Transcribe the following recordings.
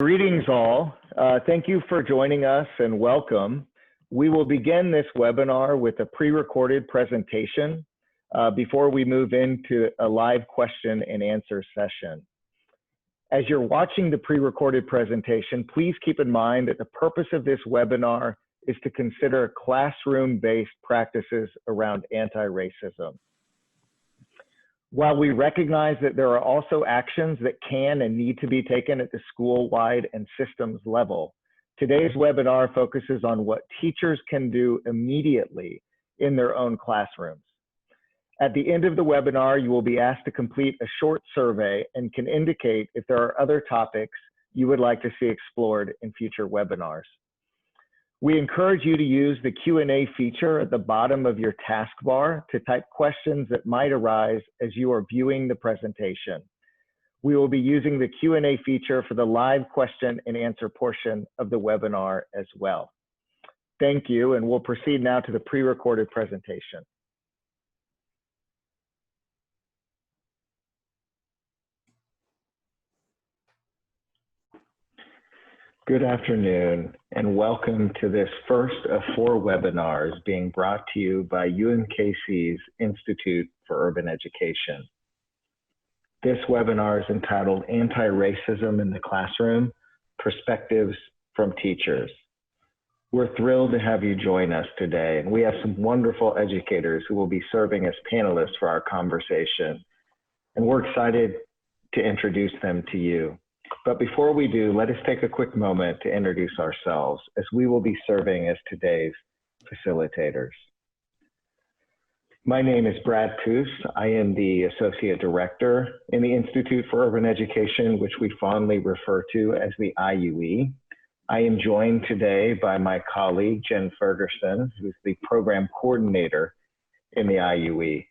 Greetings all. Thank you for joining us and welcome. We will begin this webinar with a pre-recorded presentation before we move into a live question and answer session. As you're watching the pre-recorded presentation, please keep in mind that the purpose of this webinar is to consider classroom-based practices around anti-racism. While we recognize that there are also actions that can and need to be taken at the school-wide and systems level, today's webinar focuses on what teachers can do immediately in their own classrooms. At the end of the webinar, you will be asked to complete a short survey and can indicate if there are other topics you would like to see explored in future webinars. We encourage you to use the Q&A feature at the bottom of your taskbar to type questions that might arise as you are viewing the presentation. We will be using the Q&A feature for the live question and answer portion of the webinar as well. Thank you, and we'll proceed now to the pre-recorded presentation. Good afternoon, and welcome to this first of 4 webinars being brought to you by UMKC's Institute for Urban Education. This webinar is entitled Anti-Racism in the Classroom, Perspectives from Teachers. We're thrilled to have you join us today, and we have some wonderful educators who will be serving as panelists for our conversation, and we're excited to introduce them to you. But before we do, let us take a quick moment to introduce ourselves, as we will be serving as today's facilitators. My name is Brad Poos. I am the Associate Director in the Institute for Urban Education, which we fondly refer to as the IUE. I am joined today by my colleague, Jen Fergerson, who's the Program Coordinator in the IUE.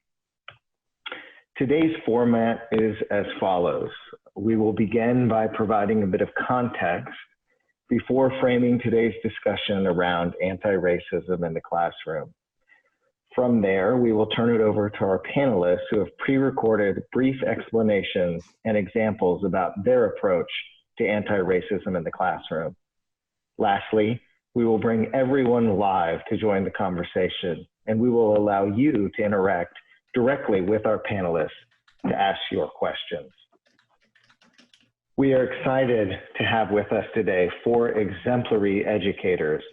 Today's format is as follows. We will begin by providing a bit of context before framing today's discussion around anti-racism in the classroom. From there, we will turn it over to our panelists who have pre-recorded brief explanations and examples about their approach to anti-racism in the classroom. Lastly, we will bring everyone live to join the conversation, and we will allow you to interact directly with our panelists to ask your questions. We are excited to have with us today 4 exemplary educators,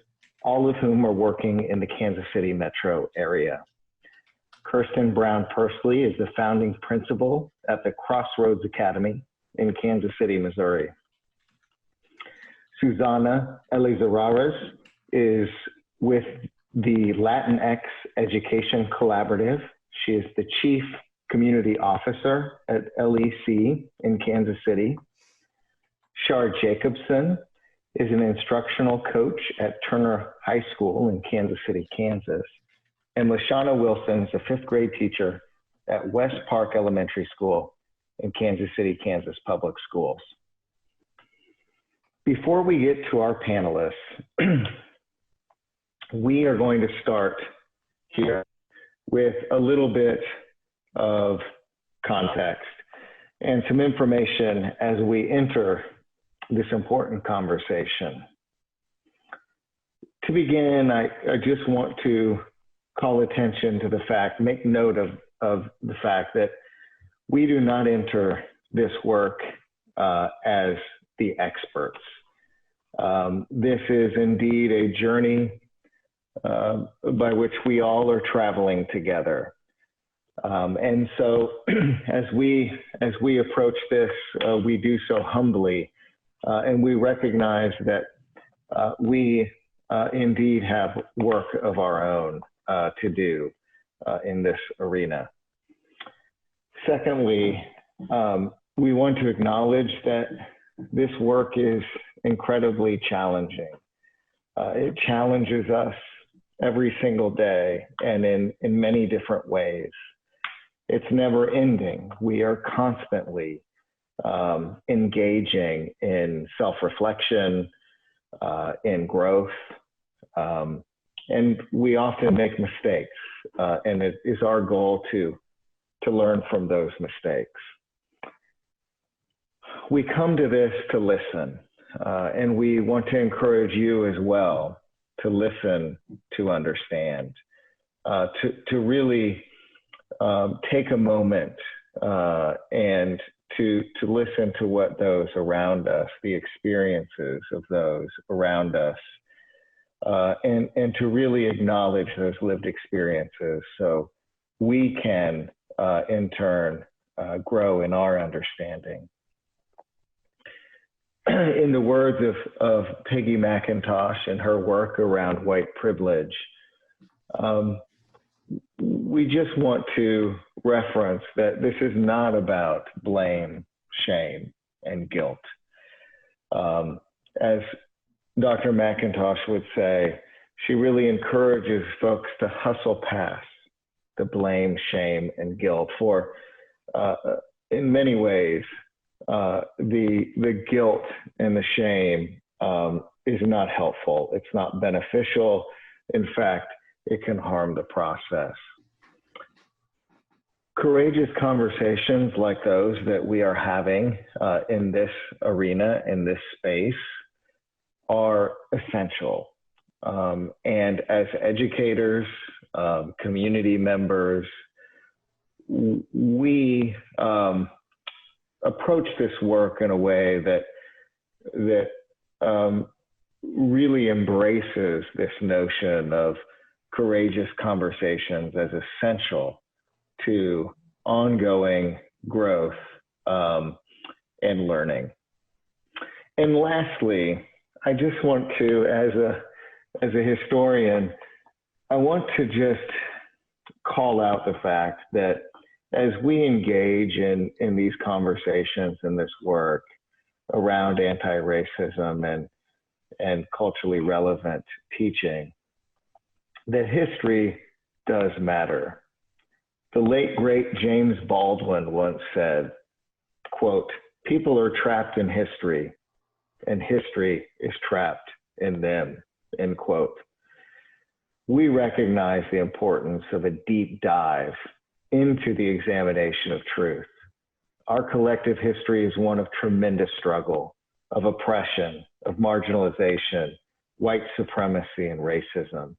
all of whom are working in the Kansas City metro area. Kirsten Brown-Pursley is the founding principal at the Crossroads Academy in Kansas City, Missouri. Susana Elizarraraz is with the Latinx Education Collaborative. She is the Chief Community Officer at LEC in Kansas City. Chaur Jacobson is an instructional coach at Turner High School in Kansas City, Kansas. And Lashana Wilson is a 5th grade teacher at West Park Elementary School in Kansas City, Kansas Public Schools. Before we get to our panelists, we are going to start here with a little bit of context and some information as we enter this important conversation. To begin, I just want to call attention to the fact, make note of the fact that we do not enter this work as the experts. This is indeed a journey by which we all are traveling together. And so as we approach this, we do so humbly, and we recognize that we indeed have work of our own to do in this arena. Secondly, we want to acknowledge that this work is incredibly challenging. It challenges us every single day and in many different ways. It's never ending. We are constantly engaging in self-reflection, in growth, and we often make mistakes, and it is our goal to learn from those mistakes. We come to this to listen. and we want to encourage you as well to listen, to understand, to really take a moment and to listen to what those around us, the experiences of those around us, and to really acknowledge those lived experiences so we can, in turn, grow in our understanding. In the words of Peggy McIntosh and her work around white privilege, we just want to reference that this is not about blame, shame, and guilt. As Dr. McIntosh would say, she really encourages folks to hustle past the blame, shame, and guilt. For in many ways, the guilt and the shame is not helpful. It's not beneficial. In fact, it can harm the process. Courageous conversations like those that we are having in this arena, in this space, are essential. And as educators, community members, we approach this work in a way that really embraces this notion of courageous conversations as essential to ongoing growth and learning. And lastly, I just want to, as a historian, I want to just call out the fact that as we engage in these conversations and this work around anti-racism and culturally relevant teaching, that history does matter. The late, great James Baldwin once said, quote, "People are trapped in history, and history is trapped in them," end quote. We recognize the importance of a deep dive into the examination of truth. Our collective history is one of tremendous struggle, of oppression, of marginalization, white supremacy, and racism.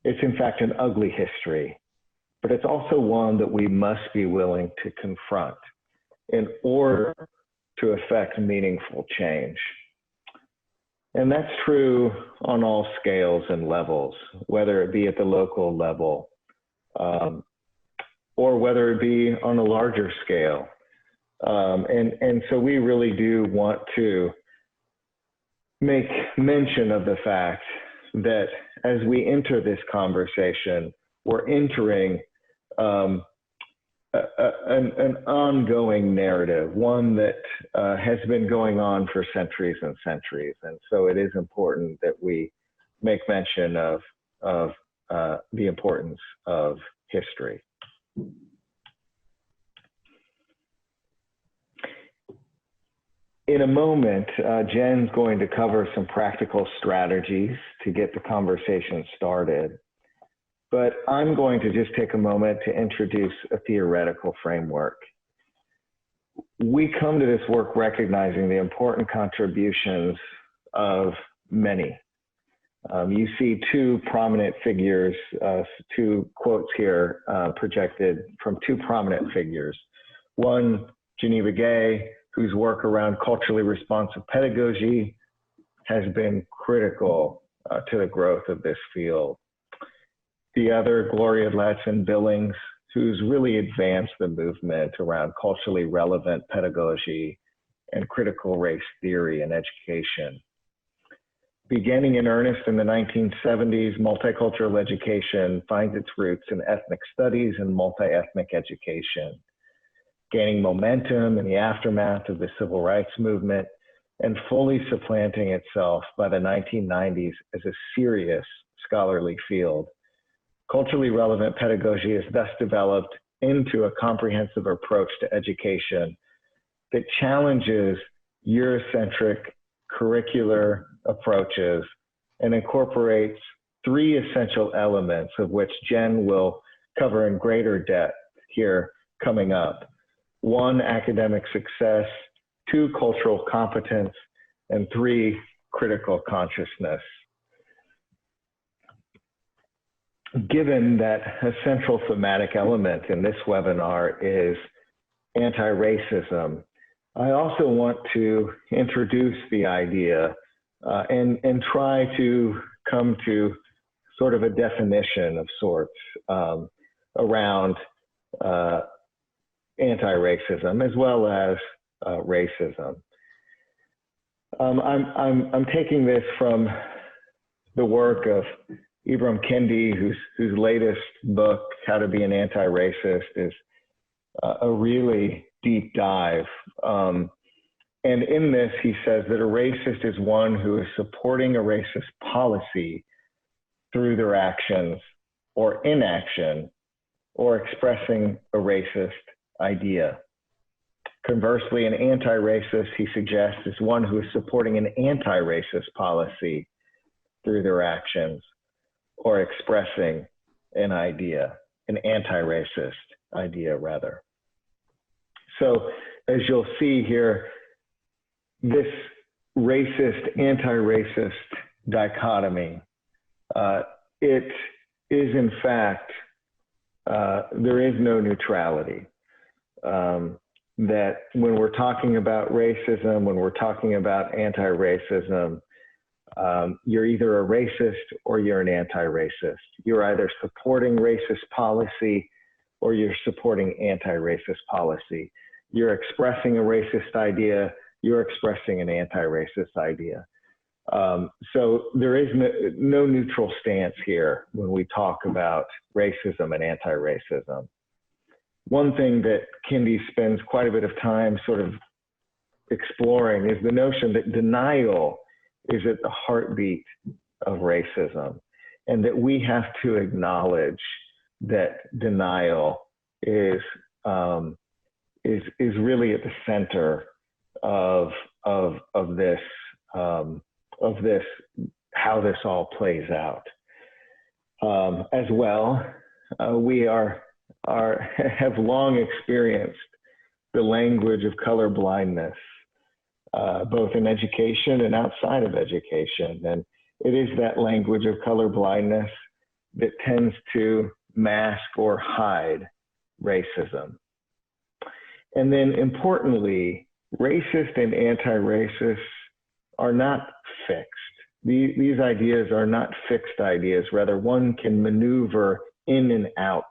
It's in fact an ugly history, but it's also one that we must be willing to confront in order to effect meaningful change. And that's true on all scales and levels, whether it be at the local level or whether it be on a larger scale. And so we really do want to make mention of the fact that as we enter this conversation, we're entering an ongoing narrative, one that has been going on for centuries and centuries. And so it is important that we make mention of the importance of history. In a moment, Jen's going to cover some practical strategies to get the conversation started. But I'm going to just take a moment to introduce a theoretical framework. We come to this work recognizing the important contributions of many. You see two prominent figures, two quotes here projected from two prominent figures. One, Geneva Gay, whose work around culturally responsive pedagogy has been critical to the growth of this field. The other, Gloria Ladson-Billings, who's really advanced the movement around culturally relevant pedagogy and critical race theory in education. Beginning in earnest in the 1970s, multicultural education finds its roots in ethnic studies and multi-ethnic education, gaining momentum in the aftermath of the civil rights movement and fully supplanting itself by the 1990s as a serious scholarly field. Culturally relevant pedagogy is thus developed into a comprehensive approach to education that challenges Eurocentric curricular approaches and incorporates three essential elements, of which Jen will cover in greater depth here coming up. One, academic success, two, cultural competence, and 3, critical consciousness. Given that a central thematic element in this webinar is anti-racism, I also want to introduce the idea and try to come to sort of a definition of sorts around anti-racism as well as racism. I'm taking this from the work of Ibram Kendi, whose latest book, How to Be an Anti-Racist, is a really deep dive. And in this, he says that a racist is one who is supporting a racist policy through their actions or inaction or expressing a racist idea. Conversely, an anti-racist, he suggests, is one who is supporting an anti-racist policy through their actions or expressing an idea, an anti-racist idea, rather. So, as you'll see here, this racist, anti-racist dichotomy, it is in fact, there is no neutrality. That when we're talking about racism, when we're talking about anti-racism, you're either a racist or you're an anti-racist. You're either supporting racist policy or you're supporting anti-racist policy. You're expressing a racist idea, you're expressing an anti-racist idea. So there is no neutral stance here when we talk about racism and anti-racism. One thing that Kendi spends quite a bit of time sort of exploring is the notion that denial is at the heartbeat of racism, and that we have to acknowledge that denial is really at the center of this how this all plays out. As well, we have long experienced the language of color blindness, both in education and outside of education. And it is that language of color blindness that tends to mask or hide racism. And then importantly, racist and anti-racist are not fixed. These ideas are not fixed ideas. Rather, one can maneuver in and out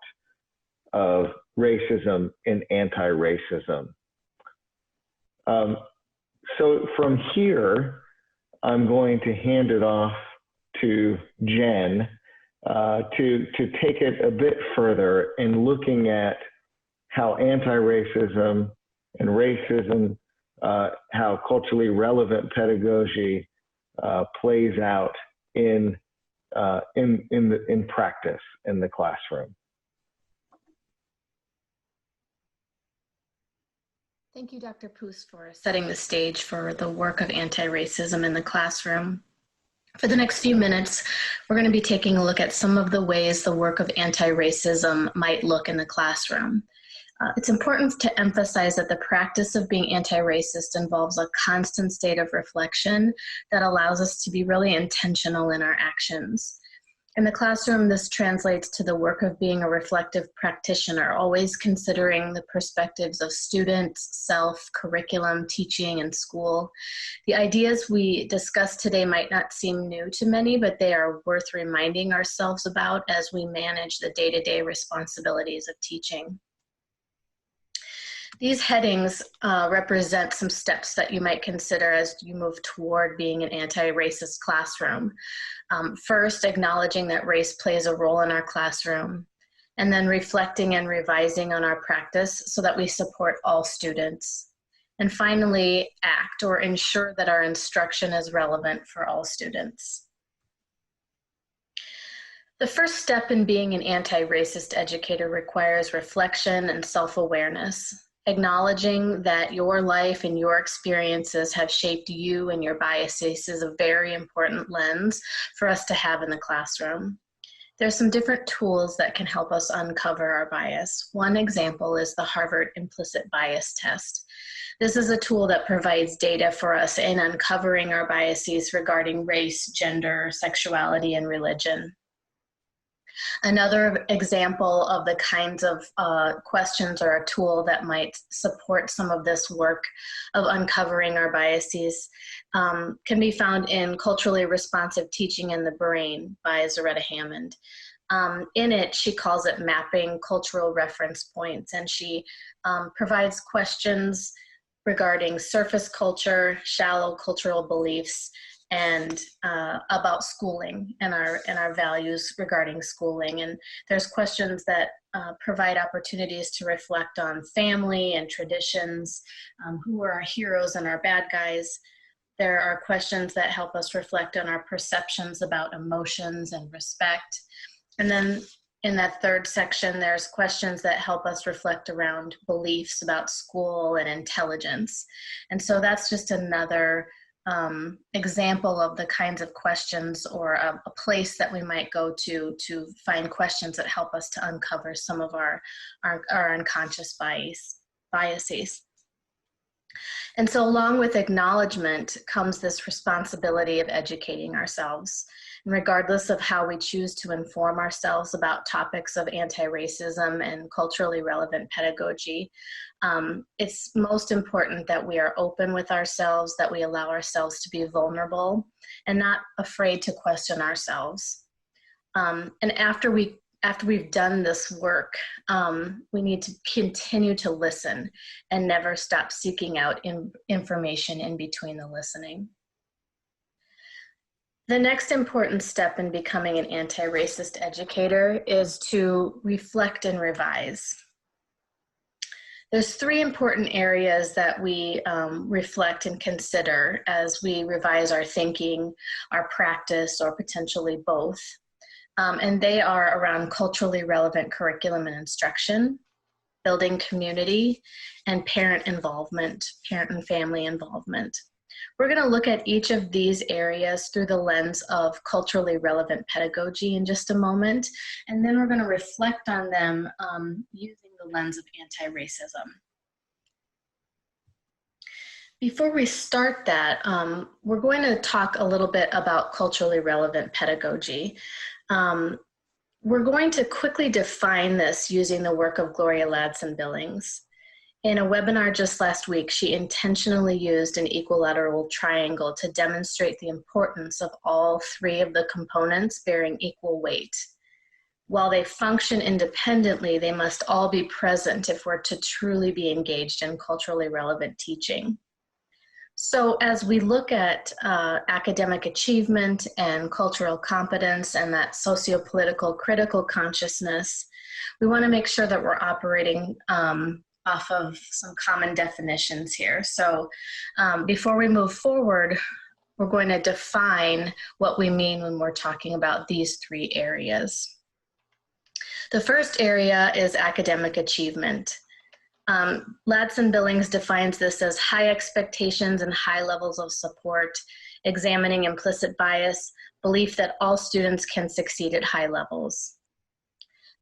of racism and anti-racism. So from here, I'm going to hand it off to Jen to take it a bit further in looking at how anti-racism and racism, how culturally relevant pedagogy plays out in practice in the classroom. Thank you, Dr. Poos, for setting the stage for the work of anti-racism in the classroom. For the next few minutes, we're going to be taking a look at some of the ways the work of anti-racism might look in the classroom. It's important to emphasize that the practice of being anti-racist involves a constant state of reflection that allows us to be really intentional in our actions. In the classroom, this translates to the work of being a reflective practitioner, always considering the perspectives of students, self, curriculum, teaching, and school. The ideas we discuss today might not seem new to many, but they are worth reminding ourselves about as we manage the day-to-day responsibilities of teaching. These headings represent some steps that you might consider as you move toward being an anti-racist classroom. First, acknowledging that race plays a role in our classroom, and then reflecting and revising on our practice so that we support all students. And finally, act or ensure that our instruction is relevant for all students. The first step in being an anti-racist educator requires reflection and self-awareness. Acknowledging that your life and your experiences have shaped you and your biases is a very important lens for us to have in the classroom. There's some different tools that can help us uncover our bias. One example is the Harvard Implicit Bias Test. This is a tool that provides data for us in uncovering our biases regarding race, gender, sexuality, and religion. Another example of the kinds of questions or a tool that might support some of this work of uncovering our biases can be found in Culturally Responsive Teaching in the Brain by Zaretta Hammond. In it, she calls it mapping cultural reference points, and she provides questions regarding surface culture, shallow cultural beliefs, and about schooling and our values regarding schooling. And there's questions that provide opportunities to reflect on family and traditions, who are our heroes and our bad guys. There are questions that help us reflect on our perceptions about emotions and respect. And then in that third section, there's questions that help us reflect around beliefs about school and intelligence. And so that's just another example of the kinds of questions or a place that we might go to find questions that help us to uncover some of our unconscious biases. And so along with acknowledgement comes this responsibility of educating ourselves. And regardless of how we choose to inform ourselves about topics of anti-racism and culturally relevant pedagogy, it's most important that we are open with ourselves, that we allow ourselves to be vulnerable and not afraid to question ourselves. And after we've done this work, we need to continue to listen and never stop seeking out information in between the listening. The next important step in becoming an anti-racist educator is to reflect and revise. There's three important areas that we reflect and consider as we revise our thinking, our practice, or potentially both. And they are around culturally relevant curriculum and instruction, building community, and parent involvement, parent and family involvement. We're going to look at each of these areas through the lens of culturally relevant pedagogy in just a moment, and then we're going to reflect on them using the lens of anti-racism. Before we start that, we're going to talk a little bit about culturally relevant pedagogy. We're going to quickly define this using the work of Gloria Ladson-Billings. In a webinar just last week, she intentionally used an equilateral triangle to demonstrate the importance of all three of the components bearing equal weight. While they function independently, they must all be present if we're to truly be engaged in culturally relevant teaching. So as we look at academic achievement and cultural competence and that socio-political critical consciousness, we want to make sure that we're operating off of some common definitions here. So before we move forward, we're going to define what we mean when we're talking about these three areas. The first area is academic achievement. Ladson-Billings defines this as high expectations and high levels of support, examining implicit bias, belief that all students can succeed at high levels.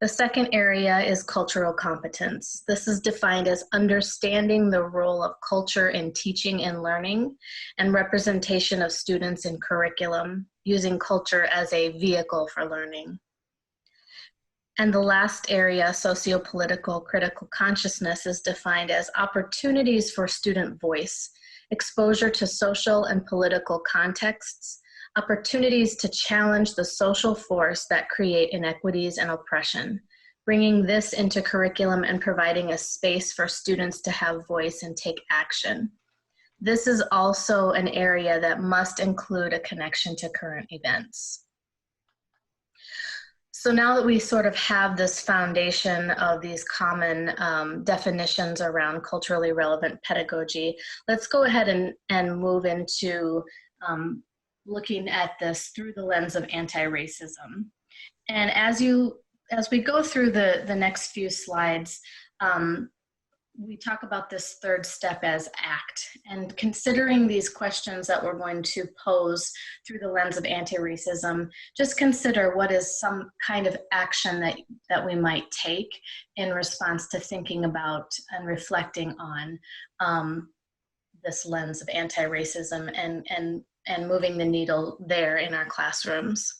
The second area is cultural competence. This is defined as understanding the role of culture in teaching and learning and representation of students in curriculum, using culture as a vehicle for learning. And the last area, socio-political critical consciousness, is defined as opportunities for student voice, exposure to social and political contexts, opportunities to challenge the social force that create inequities and oppression, bringing this into curriculum and providing a space for students to have voice and take action. This is also an area that must include a connection to current events. So now that we sort of have this foundation of these common definitions around culturally relevant pedagogy, let's go ahead and move into looking at this through the lens of anti-racism. And as we go through the next few slides, we talk about this third step as ACT, and considering these questions that we're going to pose through the lens of anti-racism, just consider what is some kind of action that we might take in response to thinking about and reflecting on this lens of anti-racism and moving the needle there in our classrooms.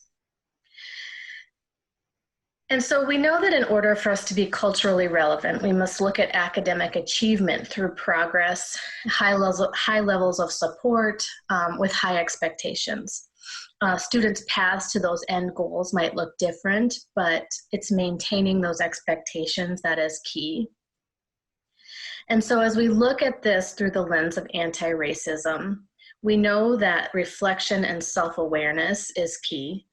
And so we know that in order for us to be culturally relevant, we must look at academic achievement through progress, high levels of support with high expectations. Students' paths to those end goals might look different, but it's maintaining those expectations that is key. And so as we look at this through the lens of anti-racism, we know that reflection and self-awareness is key.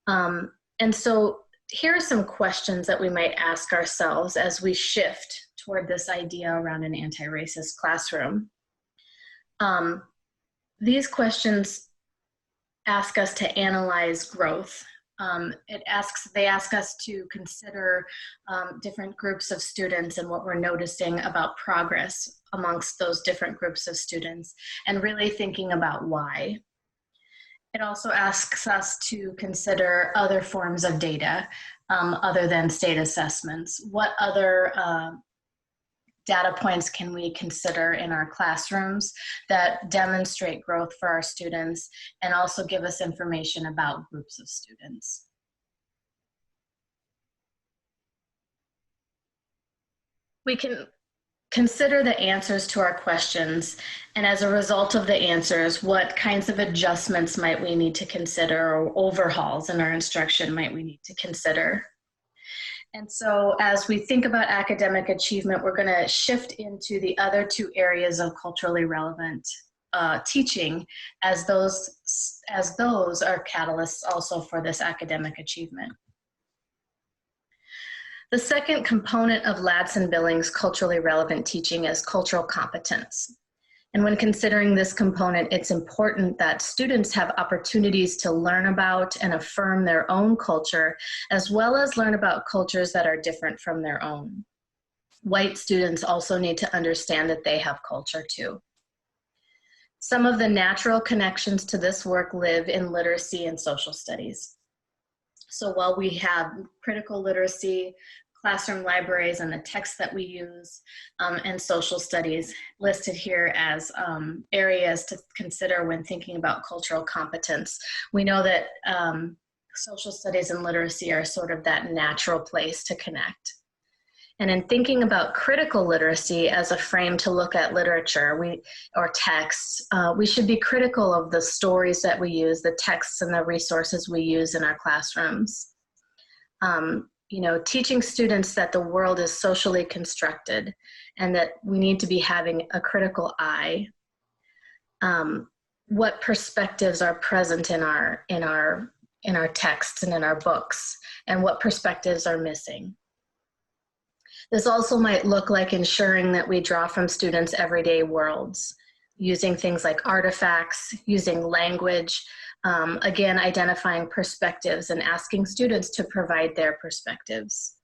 And so here are some questions that we might ask ourselves as we shift toward this idea around an anti-racist classroom. These questions ask us to analyze growth. They ask us to consider different groups of students and what we're noticing about progress amongst those different groups of students, and really thinking about why. It also asks us to consider other forms of data other than state assessments. What other data points can we consider in our classrooms that demonstrate growth for our students and also give us information about groups of students? We can consider the answers to our questions, and as a result of the answers, what kinds of adjustments might we need to consider, or overhauls in our instruction might we need to consider. And so as we think about academic achievement, we're going to shift into the other two areas of culturally relevant teaching, as those are catalysts also for this academic achievement. The second component of Ladson-Billings culturally relevant teaching is cultural competence. And when considering this component, it's important that students have opportunities to learn about and affirm their own culture, as well as learn about cultures that are different from their own. White students also need to understand that they have culture too. Some of the natural connections to this work live in literacy and social studies. So while we have critical literacy, classroom libraries, and the texts that we use, and social studies listed here as areas to consider when thinking about cultural competence, we know that social studies and literacy are sort of that natural place to connect. And in thinking about critical literacy as a frame to look at literature or texts, we should be critical of the stories that we use, the texts and the resources we use in our classrooms. Teaching students that the world is socially constructed and that we need to be having a critical eye. What perspectives are present in our texts and in our books, and what perspectives are missing. This also might look like ensuring that we draw from students' everyday worlds, using things like artifacts, using language, again, identifying perspectives and asking students to provide their perspectives.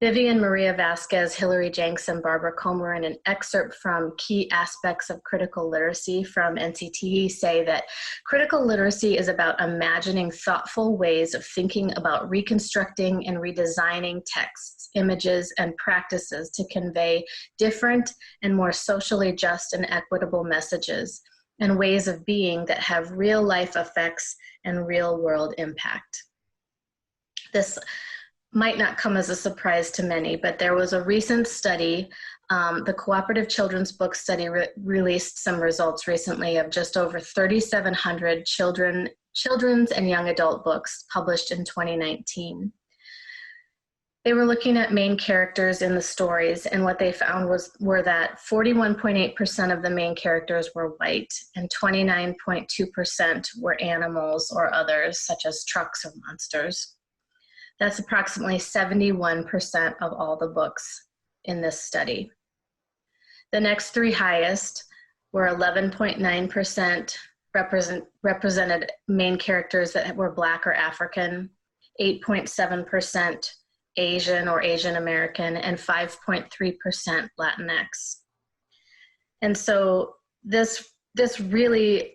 Vivian Maria Vasquez, Hilary Jenks, and Barbara Comer in an excerpt from Key Aspects of Critical Literacy from NCTE say that critical literacy is about imagining thoughtful ways of thinking about reconstructing and redesigning texts, images, and practices to convey different and more socially just and equitable messages and ways of being that have real life effects and real world impact. This might not come as a surprise to many, but there was a recent study, the Cooperative Children's Book Study released some results recently of just over 3,700 children's and young adult books published in 2019. They were looking at main characters in the stories, and what they found were that 41.8% of the main characters were white, and 29.2% were animals or others, such as trucks or monsters. That's approximately 71% of all the books in this study. The next three highest were 11.9% represented main characters that were Black or African, 8.7% Asian or Asian American, and 5.3% Latinx. And so this really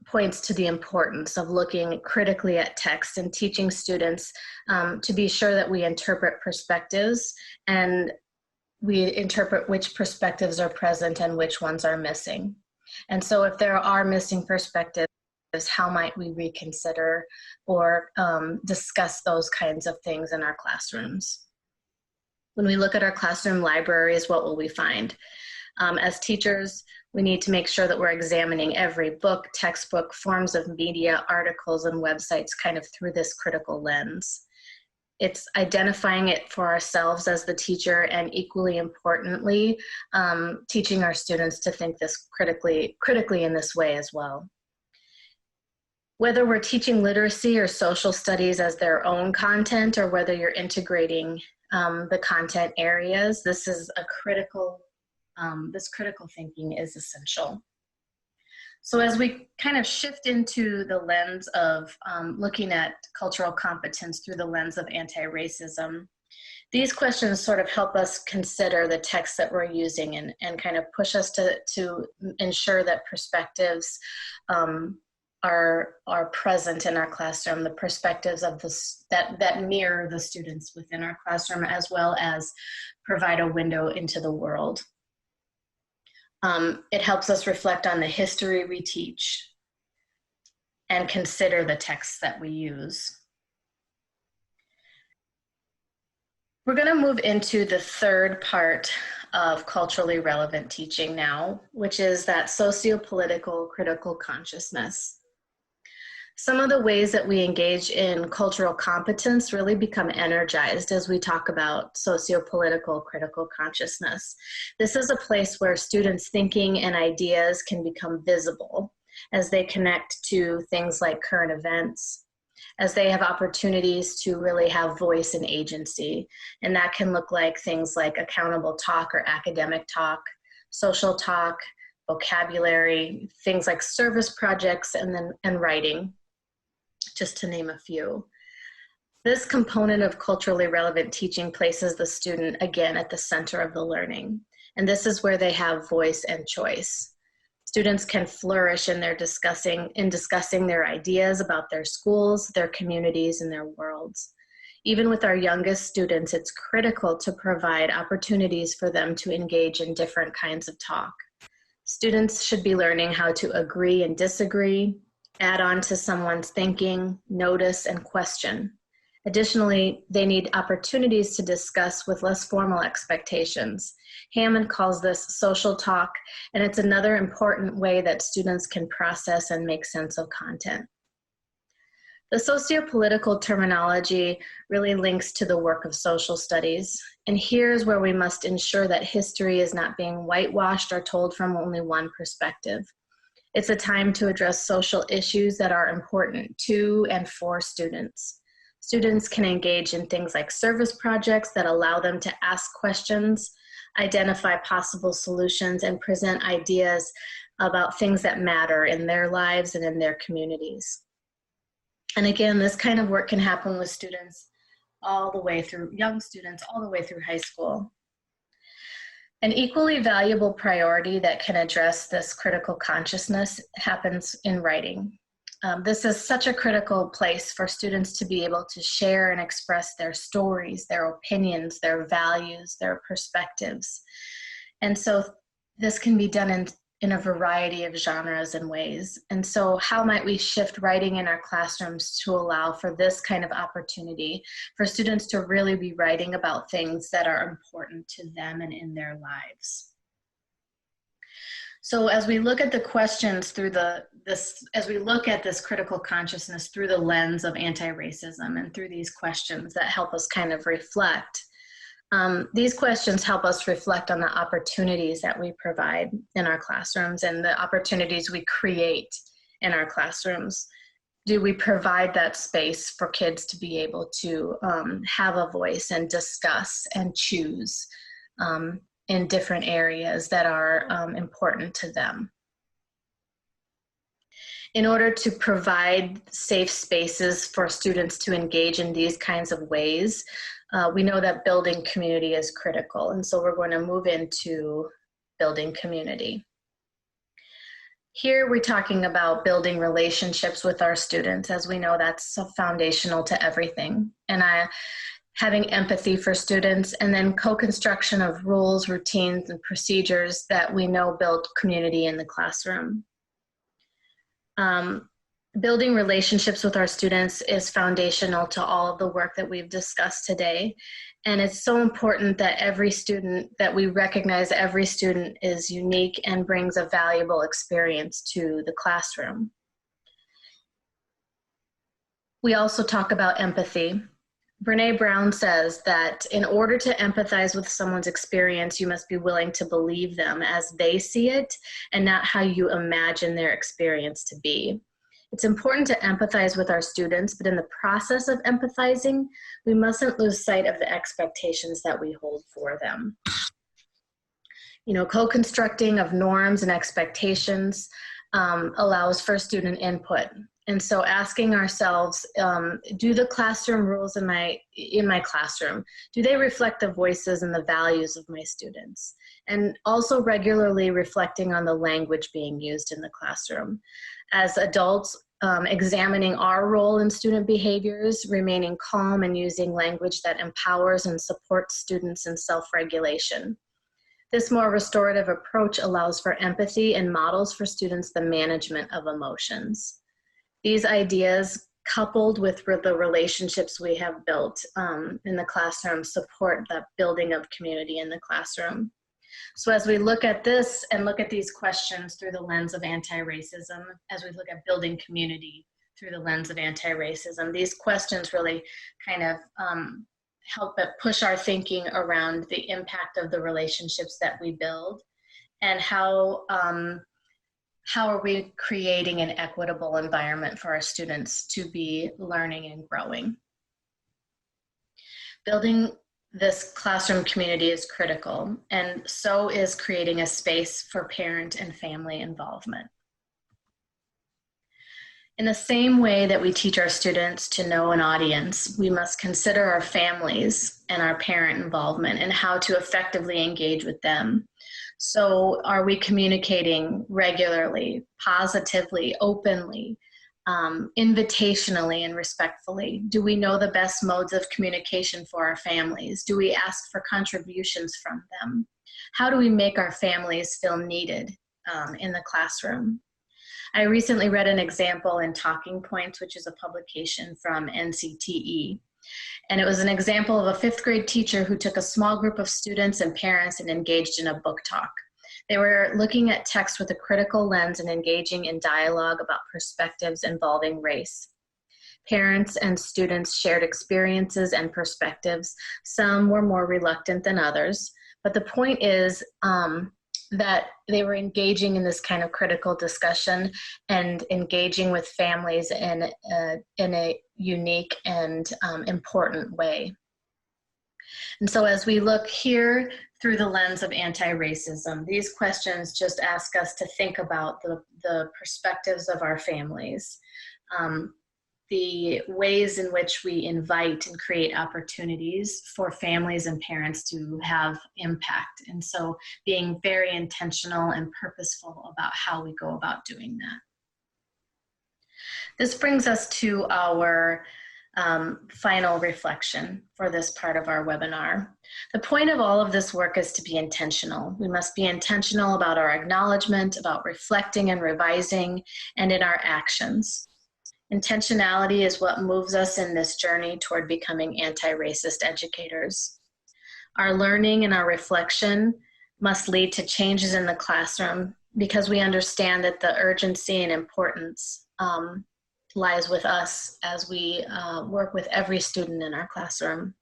points to the importance of looking critically at text and teaching students to be sure that we interpret perspectives and we interpret which perspectives are present and which ones are missing. And so if there are missing perspectives, how might we reconsider or discuss those kinds of things in our classrooms? When we look at our classroom libraries, what will we find? As teachers, we need to make sure that we're examining every book, textbook, forms of media, articles, and websites kind of through this critical lens. It's identifying it for ourselves as the teacher, and equally importantly, teaching our students to think this critically in this way as well. Whether we're teaching literacy or social studies as their own content, or whether you're integrating the content areas, this is a critical thinking is essential. So as we kind of shift into the lens of looking at cultural competence through the lens of anti-racism, these questions sort of help us consider the text that we're using and kind of push us to ensure that perspectives are present in our classroom, the perspectives of that mirror the students within our classroom, as well as provide a window into the world. It helps us reflect on the history we teach and consider the texts that we use. We're going to move into the third part of culturally relevant teaching now, which is that socio-political critical consciousness. Some of the ways that we engage in cultural competence really become energized as we talk about socio-political critical consciousness. This is a place where students' thinking and ideas can become visible as they connect to things like current events, as they have opportunities to really have voice and agency. And that can look like things like accountable talk or academic talk, social talk, vocabulary, things like service projects, and writing, just to name a few. This component of culturally relevant teaching places the student again at the center of the learning. And this is where they have voice and choice. Students can flourish in discussing their ideas about their schools, their communities, and their worlds. Even with our youngest students, it's critical to provide opportunities for them to engage in different kinds of talk. Students should be learning how to agree and disagree, add on to someone's thinking, notice, and question. Additionally, they need opportunities to discuss with less formal expectations. Hammond calls this social talk, and it's another important way that students can process and make sense of content. The socio-political terminology really links to the work of social studies, and here's where we must ensure that history is not being whitewashed or told from only one perspective. It's a time to address social issues that are important to and for students. Students can engage in things like service projects that allow them to ask questions, identify possible solutions, and present ideas about things that matter in their lives and in their communities. And again, this kind of work can happen with students all the way through, young students all the way through high school. An equally valuable priority that can address this critical consciousness happens in writing. This is such a critical place for students to be able to share and express their stories, their opinions, their values, their perspectives. And so this can be done in a variety of genres and ways. And so how might we shift writing in our classrooms to allow for this kind of opportunity for students to really be writing about things that are important to them and in their lives? So as we look at the questions through as we look at this critical consciousness through the lens of anti-racism and through these questions that help us kind of reflect, these questions help us reflect on the opportunities that we provide in our classrooms and the opportunities we create in our classrooms. Do we provide that space for kids to be able to have a voice and discuss and choose in different areas that are important to them? In order to provide safe spaces for students to engage in these kinds of ways, we know that building community is critical, and so we're going to move into building community. Here we're talking about building relationships with our students, as we know that's so foundational to everything. And having empathy for students, and then co-construction of rules, routines, and procedures that we know build community in the classroom. Building relationships with our students is foundational to all of the work that we've discussed today. And it's so important that that we recognize every student is unique and brings a valuable experience to the classroom. We also talk about empathy. Brené Brown says that in order to empathize with someone's experience, you must be willing to believe them as they see it and not how you imagine their experience to be. It's important to empathize with our students, but in the process of empathizing, we mustn't lose sight of the expectations that we hold for them. You know, co-constructing of norms and expectations allows for student input. And so asking ourselves, do the classroom rules in my classroom, do they reflect the voices and the values of my students? And also regularly reflecting on the language being used in the classroom. As adults, examining our role in student behaviors, remaining calm and using language that empowers and supports students in self-regulation. This more restorative approach allows for empathy and models for students the management of emotions. These ideas, coupled with the relationships we have built in the classroom, support the building of community in the classroom. So as we look at this and look at these questions through the lens of anti-racism, as we look at building community through the lens of anti-racism, these questions really kind of help push our thinking around the impact of the relationships that we build and how are we creating an equitable environment for our students to be learning and growing. Building this classroom community is critical, and so is creating a space for parent and family involvement. In the same way that we teach our students to know an audience, we must consider our families and our parent involvement and how to effectively engage with them. So are we communicating regularly, positively, openly, invitationally, and respectfully? Do we know the best modes of communication for our families? Do we ask for contributions from them? How do we make our families feel needed in the classroom? I recently read an example in Talking Points, which is a publication from NCTE. And it was an example of a 5th grade teacher who took a small group of students and parents and engaged in a book talk. They were looking at text with a critical lens and engaging in dialogue about perspectives involving race. Parents and students shared experiences and perspectives. Some were more reluctant than others, but the point is that they were engaging in this kind of critical discussion and engaging with families in a unique and important way. And so as we look here through the lens of anti-racism, these questions just ask us to think about the perspectives of our families, the ways in which we invite and create opportunities for families and parents to have impact. And so being very intentional and purposeful about how we go about doing that. This brings us to our final reflection for this part of our webinar. The point of all of this work is to be intentional. We must be intentional about our acknowledgement, about reflecting and revising, and in our actions. Intentionality is what moves us in this journey toward becoming anti-racist educators. Our learning and our reflection must lead to changes in the classroom because we understand that the urgency and importance lies with us as we work with every student in our classroom.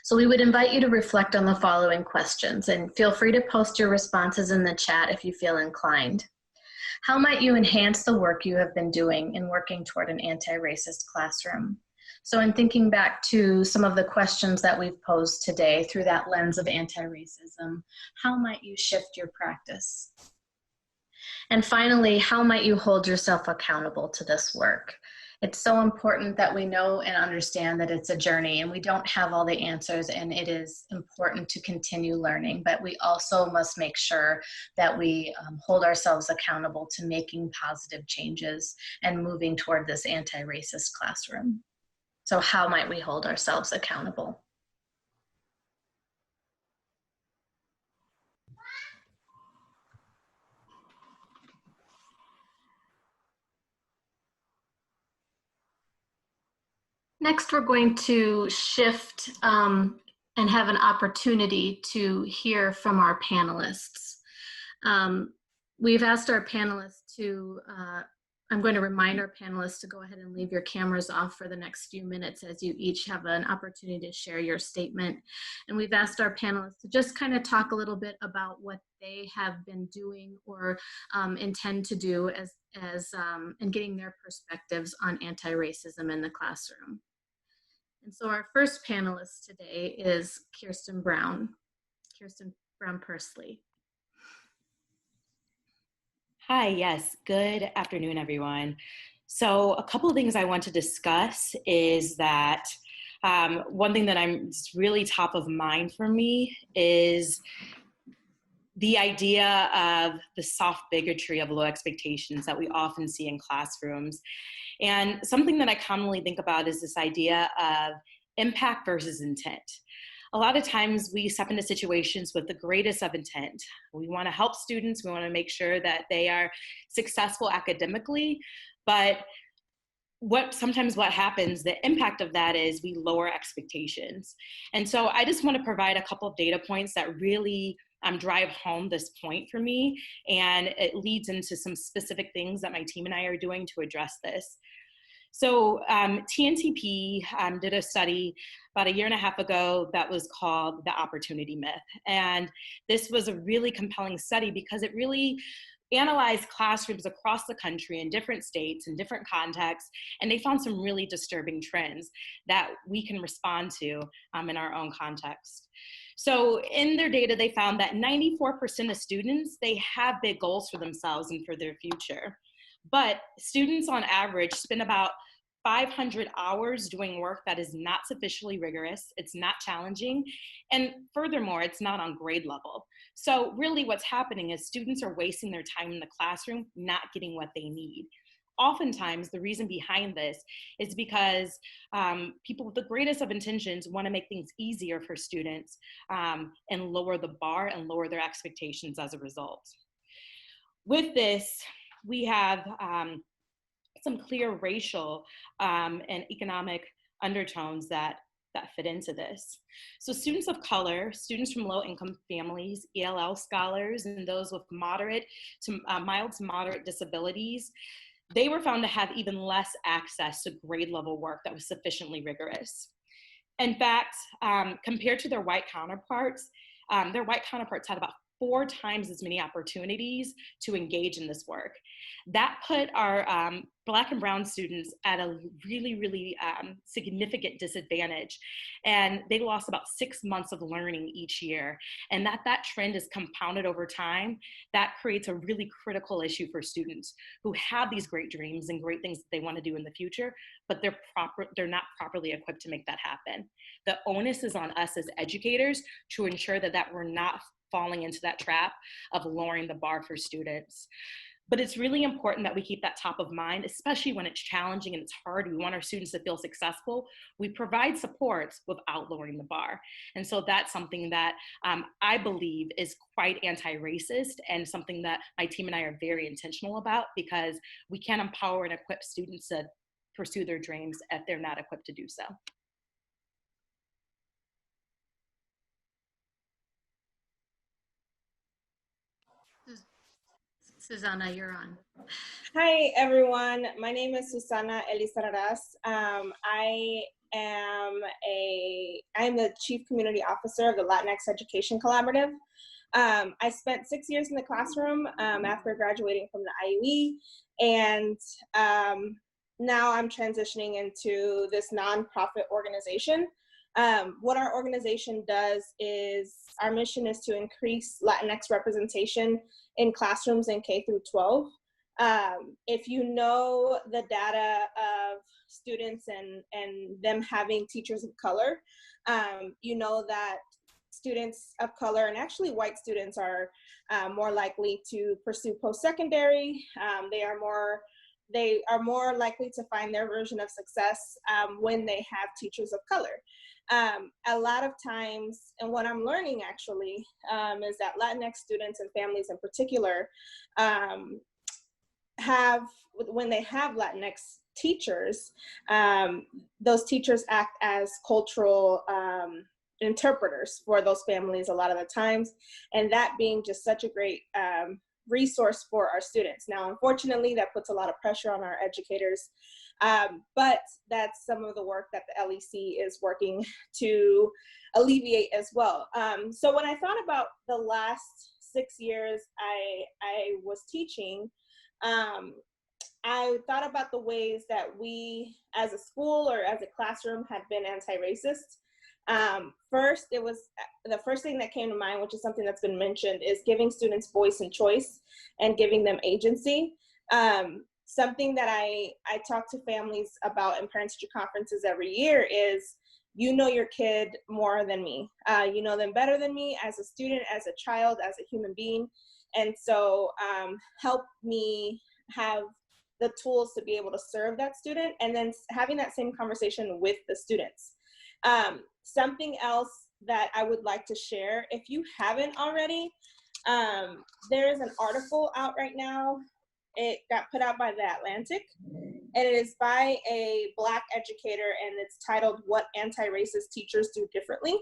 So we would invite you to reflect on the following questions, and feel free to post your responses in the chat if you feel inclined. How might you enhance the work you have been doing in working toward an anti-racist classroom? So in thinking back to some of the questions that we've posed today through that lens of anti-racism, how might you shift your practice? And finally, how might you hold yourself accountable to this work? It's so important that we know and understand that it's a journey and we don't have all the answers, and it is important to continue learning, but we also must make sure that we hold ourselves accountable to making positive changes and moving toward this anti-racist classroom. So how might we hold ourselves accountable? Next, we're going to shift and have an opportunity to hear from our panelists. We've asked our panelists to, I'm going to remind our panelists to go ahead and leave your cameras off for the next few minutes as you each have an opportunity to share your statement. And we've asked our panelists to just kind of talk a little bit about what they have been doing or intend to do and getting their perspectives on anti-racism in the classroom. And so our first panelist today is Kirsten Brown Pursley. Hi, yes, good afternoon, everyone. So a couple of things I want to discuss is that one thing that it's really top of mind for me is the idea of the soft bigotry of low expectations that we often see in classrooms. And something that I commonly think about is this idea of impact versus intent. A lot of times we step into situations with the greatest of intent. We want to help students, we want to make sure that they are successful academically, but sometimes what happens, the impact of that is we lower expectations. And so I just want to provide a couple of data points that really drive home this point for me, and it leads into some specific things that my team and I are doing to address this. So TNTP did a study about 1.5 years ago that was called the Opportunity Myth. And this was a really compelling study because it really analyzed classrooms across the country in different states and different contexts, and they found some really disturbing trends that we can respond to in our own context. So in their data, they found that 94% of students, they have big goals for themselves and for their future. But students on average spend about 500 hours doing work that is not sufficiently rigorous, it's not challenging, and furthermore, it's not on grade level. So really what's happening is students are wasting their time in the classroom, not getting what they need. Oftentimes, the reason behind this is because people with the greatest of intentions want to make things easier for students and lower the bar and lower their expectations as a result. With this, we have some clear racial and economic undertones that fit into this. So students of color, students from low-income families, ELL scholars, and those with moderate to mild to moderate disabilities, they were found to have even less access to grade level work that was sufficiently rigorous. In fact, compared to their white counterparts had about 4 times as many opportunities to engage in this work. That put our Black and Brown students at a really, really significant disadvantage. And they lost about 6 months of learning each year. And that trend is compounded over time. That creates a really critical issue for students who have these great dreams and great things that they want to do in the future, but they're not properly equipped to make that happen. The onus is on us as educators to ensure that we're not falling into that trap of lowering the bar for students. But it's really important that we keep that top of mind, especially when it's challenging and it's hard. We want our students to feel successful. We provide supports without lowering the bar. And so that's something that I believe is quite anti-racist and something that my team and I are very intentional about, because we can't empower and equip students to pursue their dreams if they're not equipped to do so. Susana, you're on. Hi, everyone. My name is Susana Elizarraraz. I am the Chief Community Officer of the Latinx Education Collaborative. I spent 6 years in the classroom after graduating from the IUE, and now I'm transitioning into this nonprofit organization. What our organization does is, our mission is to increase Latinx representation in classrooms in K through 12. If you know the data of students and them having teachers of color, you know that students of color, and actually white students, are more likely to pursue post-secondary. They are more likely to find their version of success when they have teachers of color. A lot of times, and what I'm learning actually, is that Latinx students and families in particular when they have Latinx teachers, those teachers act as cultural interpreters for those families a lot of the times, and that being just such a great resource for our students. Now, unfortunately, that puts a lot of pressure on our educators, but that's some of the work that the LEC is working to alleviate as well. So when I thought about the last 6 years I was teaching, I thought about the ways that we as a school or as a classroom had been anti-racist. First, it was the first thing that came to mind, which is something that's been mentioned, is giving students voice and choice and giving them agency. Something that I talk to families about in parent-teacher conferences every year is, you know your kid more than me. You know them better than me as a student, as a child, as a human being. And so help me have the tools to be able to serve that student, and then having that same conversation with the students. Something else that I would like to share, if you haven't already, there is an article out right now. It got put out by The Atlantic, and it is by a Black educator, and it's titled "What Anti-Racist Teachers Do Differently."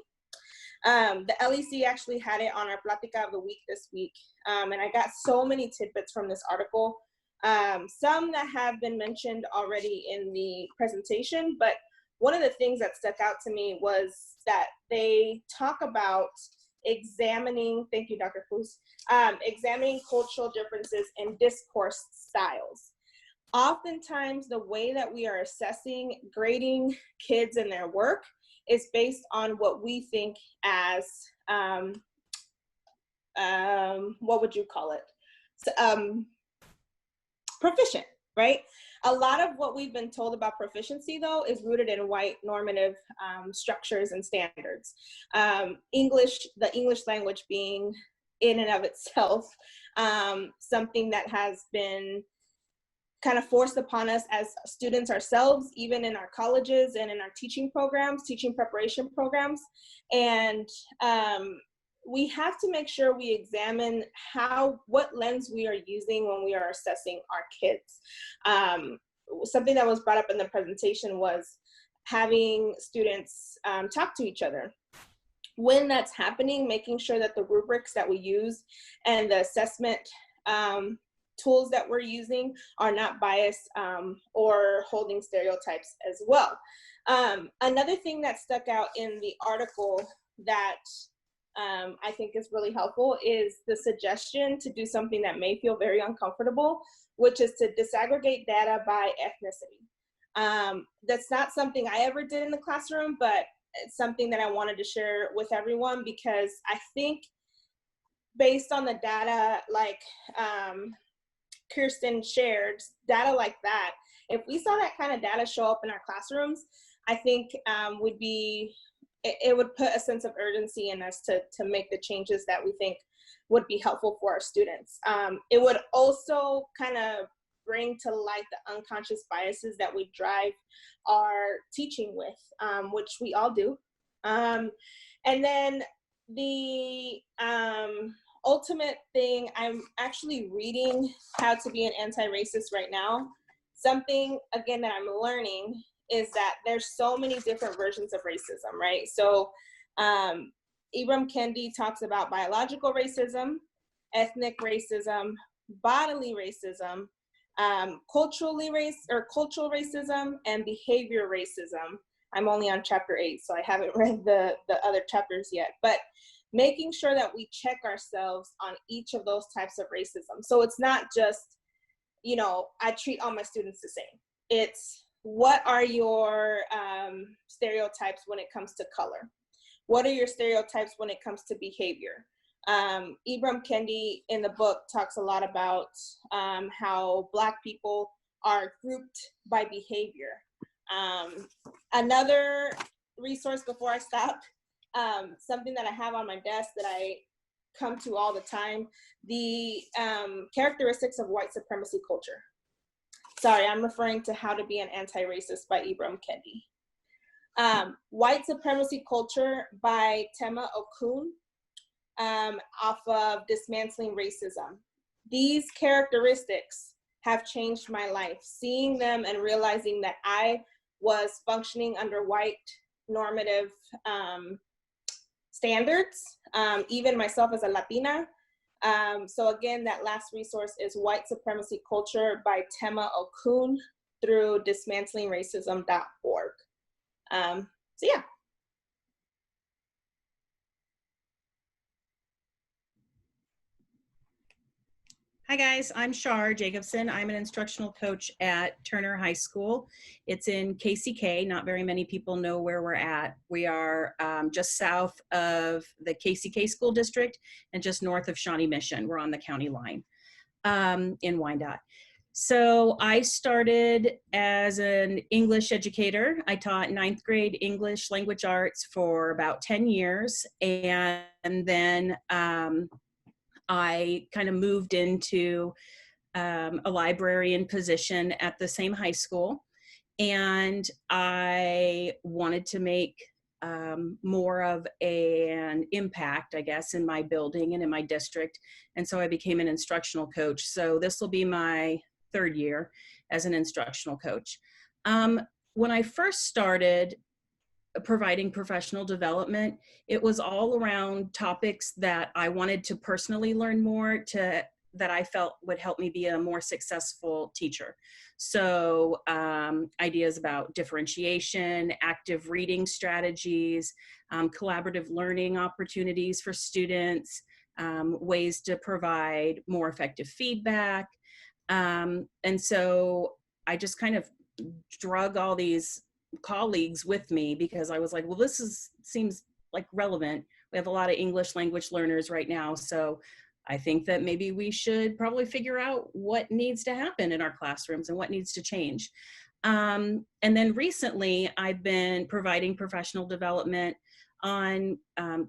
The LEC actually had it on our Plática of the Week this week, and I got so many tidbits from this article. Some that have been mentioned already in the presentation, but one of the things that stuck out to me was that they talk about examining, thank you, Dr. Poos, examining cultural differences in discourse styles. Oftentimes, the way that we are assessing, grading kids and their work is based on what we think as, what would you call it? Proficient, right? A lot of what we've been told about proficiency, though, is rooted in white normative structures and standards. The English language being in and of itself something that has been kind of forced upon us as students ourselves, even in our colleges and in our teaching programs, teaching preparation programs. And we have to make sure we examine what lens we are using when we are assessing our kids. Something that was brought up in the presentation was having students talk to each other. When that's happening, making sure that the rubrics that we use and the assessment tools that we're using are not biased or holding stereotypes as well. Another thing that stuck out in the article that I think is really helpful is the suggestion to do something that may feel very uncomfortable, which is to disaggregate data by ethnicity. That's not something I ever did in the classroom, but it's something that I wanted to share with everyone, because I think based on the data, like Kirsten shared, data like that, if we saw that kind of data show up in our classrooms, I think it would put a sense of urgency in us to make the changes that we think would be helpful for our students. It would also kind of bring to light the unconscious biases that we drive our teaching with, which we all do. And then the ultimate thing, I'm actually reading How to Be an Anti-Racist right now. Something, again, that I'm learning is that there's so many different versions of racism, right? So Ibram Kendi talks about biological racism, ethnic racism, bodily racism, cultural racism, and behavior racism. I'm only on chapter 8, so I haven't read the other chapters yet, but making sure that we check ourselves on each of those types of racism. So it's not just, I treat all my students the same. It's, what are your stereotypes when it comes to color? What are your stereotypes when it comes to behavior? Ibram Kendi in the book talks a lot about how Black people are grouped by behavior. Another resource before I stop, something that I have on my desk that I come to all the time, the characteristics of white supremacy culture. Sorry, I'm referring to How to Be an Anti-Racist by Ibram Kendi. White Supremacy Culture by Tema Okun, off of Dismantling Racism. These characteristics have changed my life. Seeing them and realizing that I was functioning under white normative standards, even myself as a Latina. So again, that last resource is White Supremacy Culture by Tema Okun through dismantlingracism.org. So yeah. Hi guys, I'm Chaur Jacobson. I'm an instructional coach at Turner High School. It's in KCK. Not very many people know where we're at. We are just south of the KCK school district and just north of Shawnee Mission. We're on the county line in Wyandotte. So I started as an English educator. I taught 9th grade English language arts for about 10 years. And then I kind of moved into a librarian position at the same high school. And I wanted to make more of an impact, I guess, in my building and in my district. And so I became an instructional coach. So this will be my 3rd year as an instructional coach. When I first started providing professional development, it was all around topics that I wanted to personally learn more that I felt would help me be a more successful teacher. So ideas about differentiation, active reading strategies, collaborative learning opportunities for students, ways to provide more effective feedback. And so I just kind of drug all these colleagues with me because I was like, well, this seems like relevant. We have a lot of English language learners right now. So I think that maybe we should probably figure out what needs to happen in our classrooms and what needs to change. And then recently I've been providing professional development on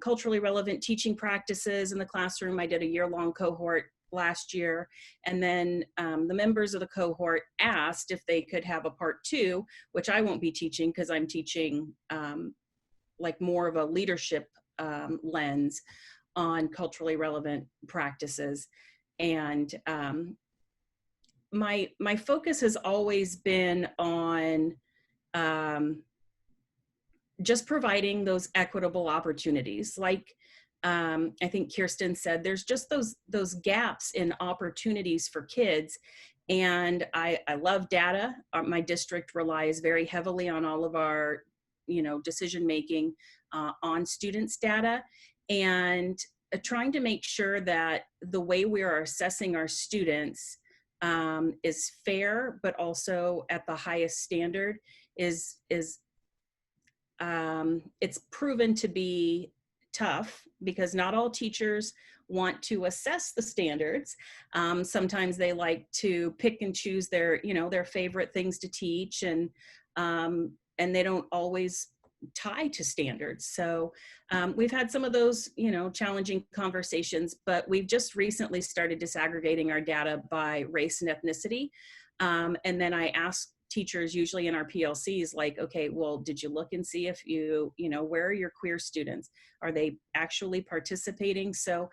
culturally relevant teaching practices in the classroom. I did a year-long cohort last year. And then the members of the cohort asked if they could have a part 2, which I won't be teaching because I'm teaching like more of a leadership lens on culturally relevant practices. And my focus has always been on just providing those equitable opportunities. Like I think Kirsten said, there's just those gaps in opportunities for kids. And I love data. My district relies very heavily on all of our, decision-making on students' data, and trying to make sure that the way we are assessing our students is fair, but also at the highest standard is it's proven to be tough because not all teachers want to assess the standards. Sometimes they like to pick and choose their favorite things to teach, and they don't always tie to standards. So we've had some of those, challenging conversations, but we've just recently started disaggregating our data by race and ethnicity. And then I ask teachers usually in our PLCs, like, okay, well, did you look and see if where are your queer students? Are they actually participating? So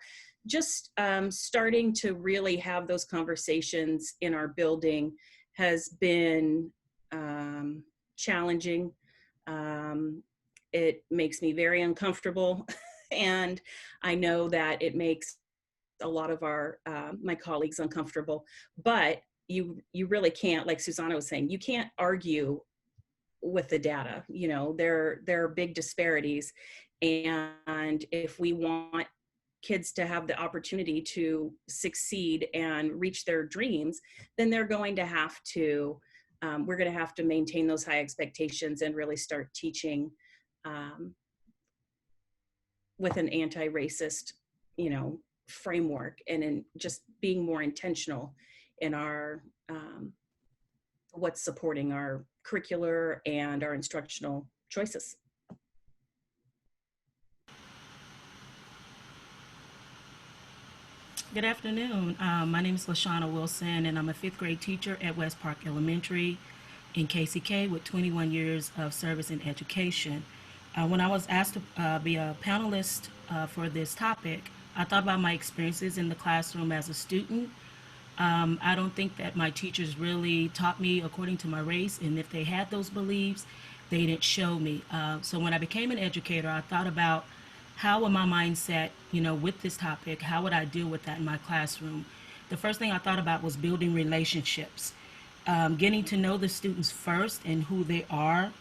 just starting to really have those conversations in our building has been challenging. It makes me very uncomfortable. And I know that it makes a lot of our my colleagues uncomfortable, but you really can't, like Susana was saying, you can't argue with the data. There are big disparities. And if we want kids to have the opportunity to succeed and reach their dreams, then they're going to have to we're going to have to maintain those high expectations and really start teaching with an anti-racist, framework, and in just being more intentional in our what's supporting our curricular and our instructional choices. Good afternoon. My name is Lashana Wilson, and I'm a 5th grade teacher at West Park Elementary in KCK with 21 years of service in education. When I was asked to be a panelist for this topic, I thought about my experiences in the classroom as a student. I don't think that my teachers really taught me according to my race, and if they had those beliefs, they didn't show me. So when I became an educator, I thought about how would my mindset, with this topic, how would I deal with that in my classroom? The first thing I thought about was building relationships. Getting to know the students first and who they are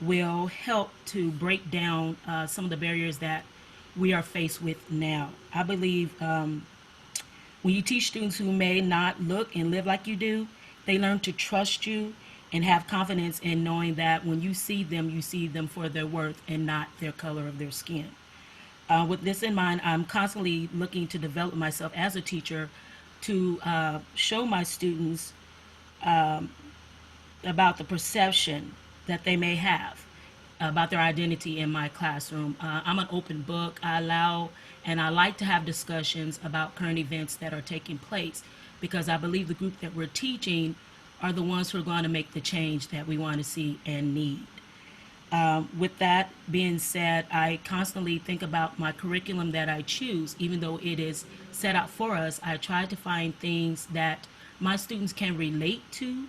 will help to break down some of the barriers that we are faced with now. I believe when you teach students who may not look and live like you do, they learn to trust you and have confidence in knowing that when you see them for their worth and not their color of their skin. With this in mind, I'm constantly looking to develop myself as a teacher to show my students about the perception that they may have about their identity in my classroom. I'm an open book. I allow and I like to have discussions about current events that are taking place because I believe the group that we're teaching are the ones who are going to make the change that we want to see and need. With that being said, I constantly think about my curriculum that I choose. Even though it is set out for us, I try to find things that my students can relate to,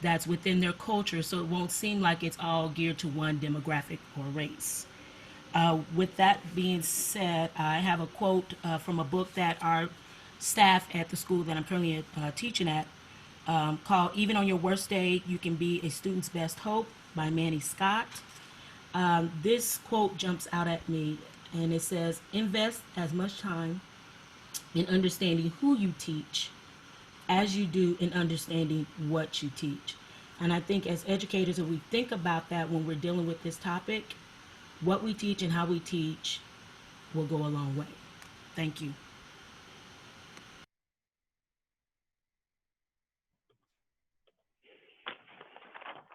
that's within their culture, so it won't seem like it's all geared to one demographic or race. With that being said, I have a quote from a book that our staff at the school that I'm currently teaching at called "Even on Your Worst Day, You Can Be a Student's Best Hope" by Manny Scott. This quote jumps out at me, and it says, "Invest as much time in understanding who you teach as you do in understanding what you teach." And I think as educators, if we think about that when we're dealing with this topic, what we teach and how we teach will go a long way. Thank you.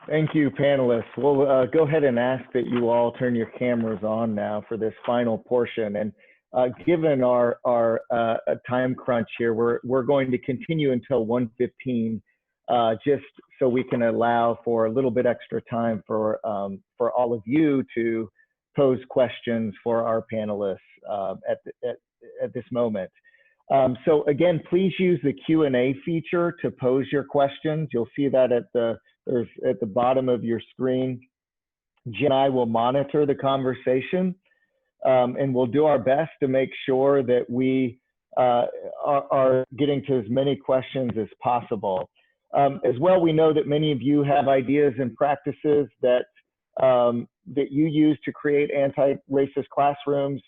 Thank you, panelists. We'll go ahead and ask that you all turn your cameras on now for this final portion. And given our time crunch here, we're going to continue until 1:15, just so we can allow for a little bit extra time for all of you to pose questions for our panelists at this moment. So again, please use the Q&A feature to pose your questions. You'll see that at the bottom of your screen. Jen and I will monitor the conversation, and we'll do our best to make sure that we are getting to as many questions as possible. As well, we know that many of you have ideas and practices that you use to create anti-racist classrooms.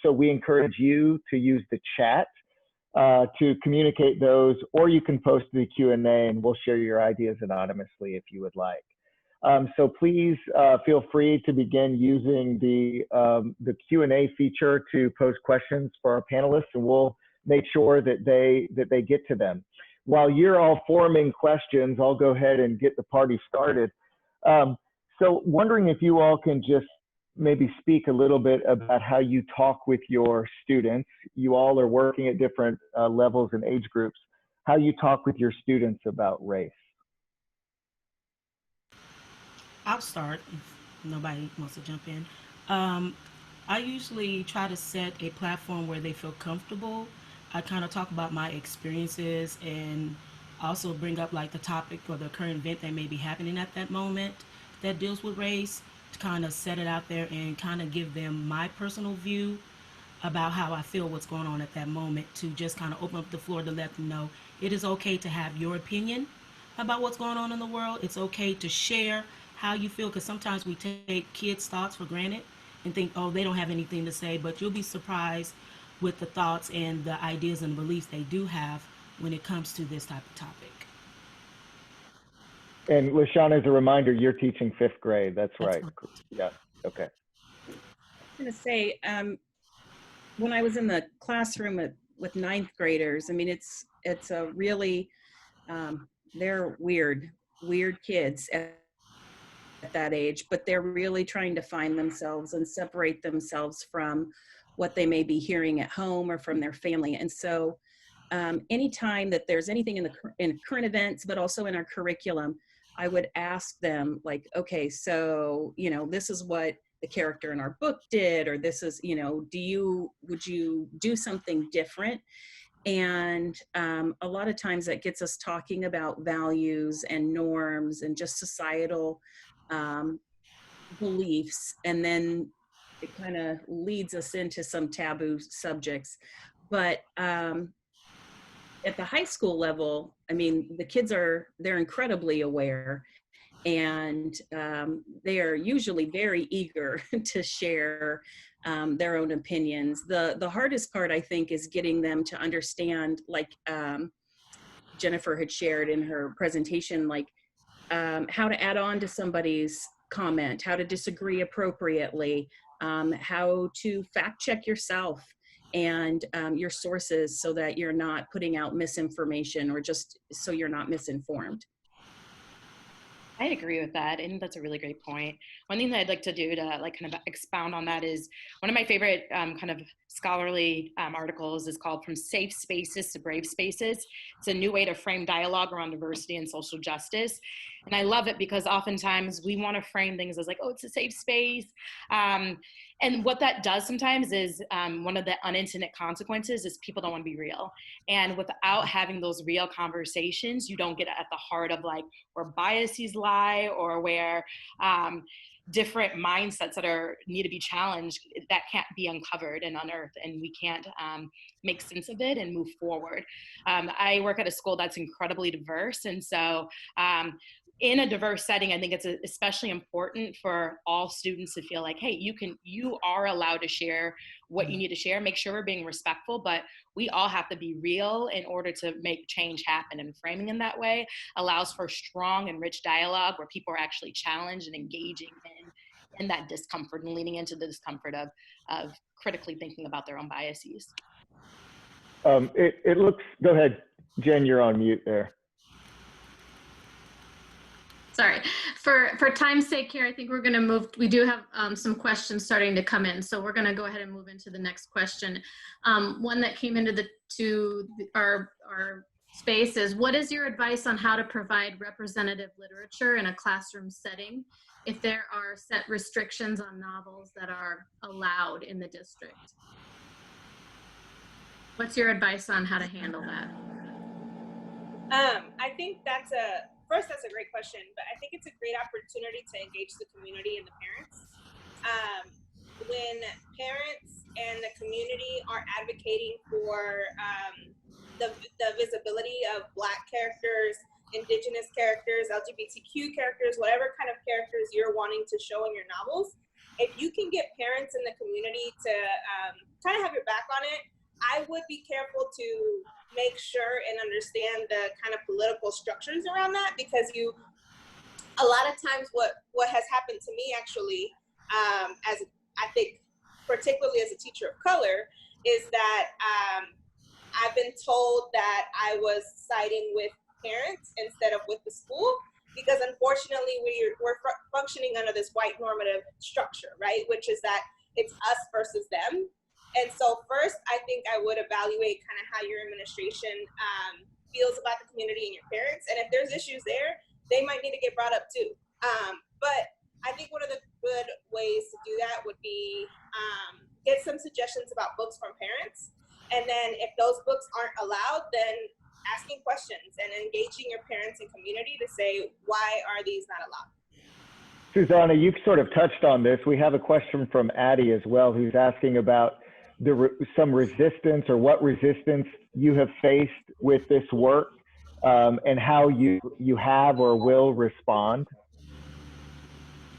So we encourage you to use the chat to communicate those, or you can post the Q&A and we'll share your ideas anonymously if you would like. So please feel free to begin using the Q&A feature to pose questions for our panelists, and we'll make sure that they get to them. While you're all forming questions, I'll go ahead and get the party started. So wondering if you all can just maybe speak a little bit about how you talk with your students. You all are working at different levels and age groups. How you talk with your students about race. I'll start if nobody wants to jump in. I usually try to set a platform where they feel comfortable. I kind of talk about my experiences and also bring up like the topic or the current event that may be happening at that moment that deals with race, to kind of set it out there and kind of give them my personal view about how I feel what's going on at that moment, to just kind of open up the floor to let them know it is okay to have your opinion about what's going on in the world. It's okay to share how you feel, because sometimes we take kids' thoughts for granted and think, oh, they don't have anything to say, but you'll be surprised with the thoughts and the ideas and beliefs they do have when it comes to this type of topic. And LaShawn, as a reminder, you're teaching 5th grade. That's right. Yeah. Okay. I was going to say, when I was in the classroom with 9th graders, I mean, it's a really, they're weird kids at that age, but they're really trying to find themselves and separate themselves from what they may be hearing at home or from their family. And so anytime that there's anything in current events, but also in our curriculum, I would ask them like, okay, so, you know, this is what the character in our book did, or this is, you know, would you do something different? And a lot of times that gets us talking about values and norms and just societal beliefs. And then it kind of leads us into some taboo subjects. But at the high school level, I mean, the kids they're incredibly aware, and they are usually very eager to share their own opinions. The hardest part, I think, is getting them to understand, like Jennifer had shared in her presentation, like how to add on to somebody's comment, how to disagree appropriately, how to fact check yourself and your sources so that you're not putting out misinformation, or just so you're not misinformed. I agree with that. And that's a really great point. One thing that I'd like to do to like kind of expound on that is one of my favorite kind of scholarly articles is called From Safe Spaces to Brave Spaces. It's a new way to frame dialogue around diversity and social justice. And I love it because oftentimes we want to frame things as like, oh, it's a safe space. And what that does sometimes is one of the unintended consequences is people don't want to be real. And without having those real conversations, you don't get at the heart of like where biases lie, or where different mindsets that need to be challenged, that can't be uncovered and unearthed, and we can't make sense of it and move forward. I work at a school that's incredibly diverse. And so in a diverse setting, I think it's especially important for all students to feel like, hey, you are allowed to share what you need to share. Make sure we're being respectful, but we all have to be real in order to make change happen. And framing in that way allows for strong and rich dialogue where people are actually challenged and engaging in that discomfort and leaning into the discomfort of critically thinking about their own biases. It looks, go ahead, Jen, you're on mute there. Sorry, for time's sake here, I think we're going to move. We do have some questions starting to come in, so we're going to go ahead and move into the next question. One that came into our space is, what is your advice on how to provide representative literature in a classroom setting if there are set restrictions on novels that are allowed in the district? What's your advice on how to handle that? I think that's a great question, but I think it's a great opportunity to engage the community and the parents. When parents and the community are advocating for the visibility of Black characters, Indigenous characters, LGBTQ characters, whatever kind of characters you're wanting to show in your novels, if you can get parents in the community to kind of have your back on it, I would be careful to make sure and understand the kind of political structures around that, because a lot of times what has happened to me actually, as I think particularly as a teacher of color, is that I've been told that I was siding with parents instead of with the school, because unfortunately we're functioning under this white normative structure, right? Which is that it's us versus them. And so first, I think I would evaluate kind of how your administration feels about the community and your parents. And if there's issues there, they might need to get brought up too. But I think one of the good ways to do that would be get some suggestions about books from parents. And then if those books aren't allowed, then asking questions and engaging your parents and community to say, why are these not allowed? Susana, you've sort of touched on this. We have a question from Addie as well, who's asking about some resistance, or what resistance you have faced with this work, and how you have or will respond.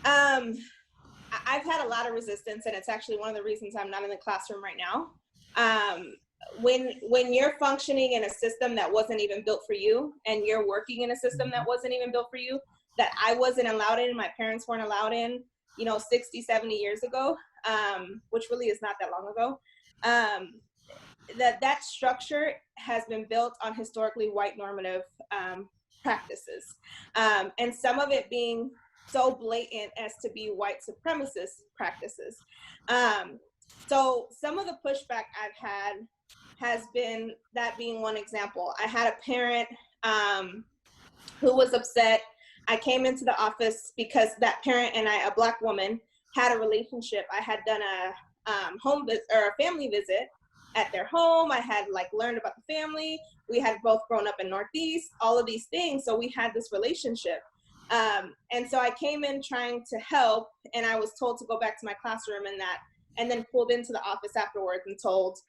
I've had a lot of resistance, and it's actually one of the reasons I'm not in the classroom right now. When you're functioning in a system that wasn't even built for you, and you're working in a system that wasn't even built for you, that I wasn't allowed in, my parents weren't allowed in, 60, 70 years ago, which really is not that long ago. That structure has been built on historically white normative practices, and some of it being so blatant as to be white supremacist practices. So some of the pushback I've had has been that being one example. I had a parent who was upset. I came into the office because that parent and I, a Black woman, had a relationship. I had done a home visit or a family visit at their home. I had learned about the family. We had both grown up in Northeast, all of these things. So we had this relationship. And so I came in trying to help, and I was told to go back to my classroom and then pulled into the office afterwards and told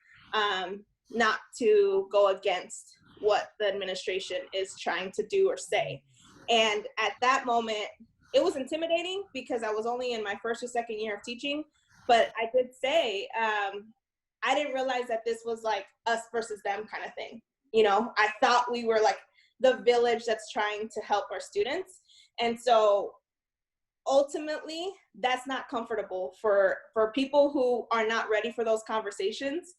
not to go against what the administration is trying to do or say. And at that moment, it was intimidating because I was only in my first or second year of teaching, but I did say, I didn't realize that this was us versus them kind of thing. I thought we were the village that's trying to help our students. And so ultimately, that's not comfortable for people who are not ready for those conversations.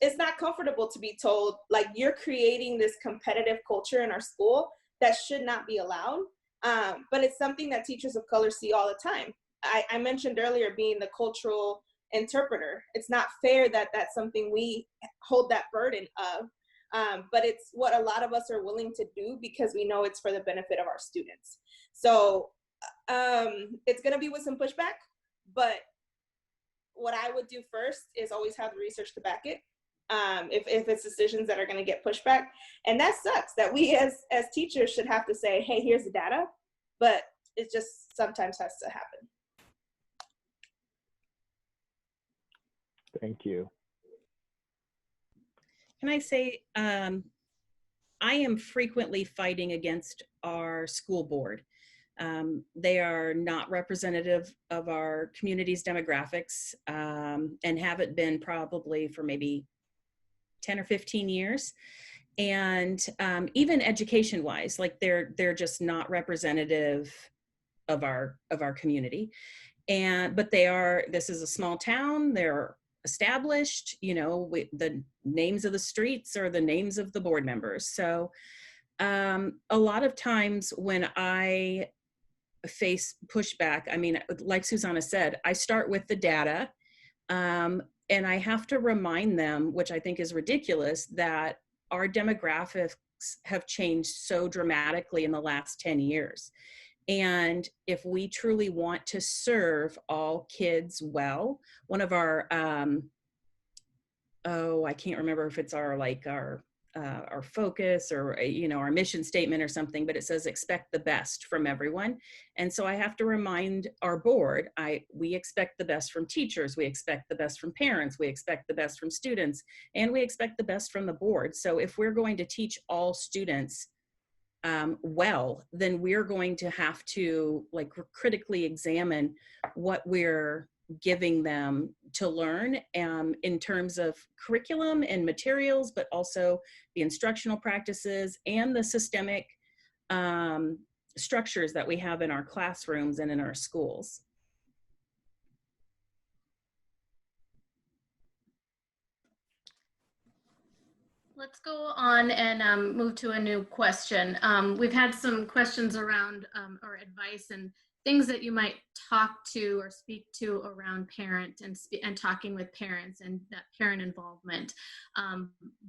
It's not comfortable to be told, you're creating this competitive culture in our school that should not be allowed. But it's something that teachers of color see all the time. I mentioned earlier being the cultural interpreter. It's not fair that that's something we hold that burden of, but it's what a lot of us are willing to do because we know it's for the benefit of our students. So it's going to be with some pushback, but what I would do first is always have the research to back it. If it's decisions that are going to get pushback, and that sucks that we as teachers should have to say, hey, here's the data, but it just sometimes has to happen. Thank you. Can I say, I am frequently fighting against our school board. They are not representative of our community's demographics, and haven't been probably for maybe 10 or 15 years. And even education wise, they're just not representative of our community. But this is a small town, they're established, the names of the streets are the names of the board members. So a lot of times when I face pushback, like Susana said, I start with the data, and I have to remind them, which I think is ridiculous, that our demographics have changed so dramatically in the last 10 years. And if we truly want to serve all kids well, one of our, I can't remember if it's our focus or, our mission statement or something, but it says expect the best from everyone. And so I have to remind our board, we expect the best from teachers, we expect the best from parents, we expect the best from students, and we expect the best from the board. So if we're going to teach all students well, then we're going to have to critically examine what we're giving them to learn in terms of curriculum and materials, but also the instructional practices and the systemic structures that we have in our classrooms and in our schools. Let's go on and move to a new question. We've had some questions around or advice and things that you might talk to or speak to around parent and talking with parents and that parent involvement,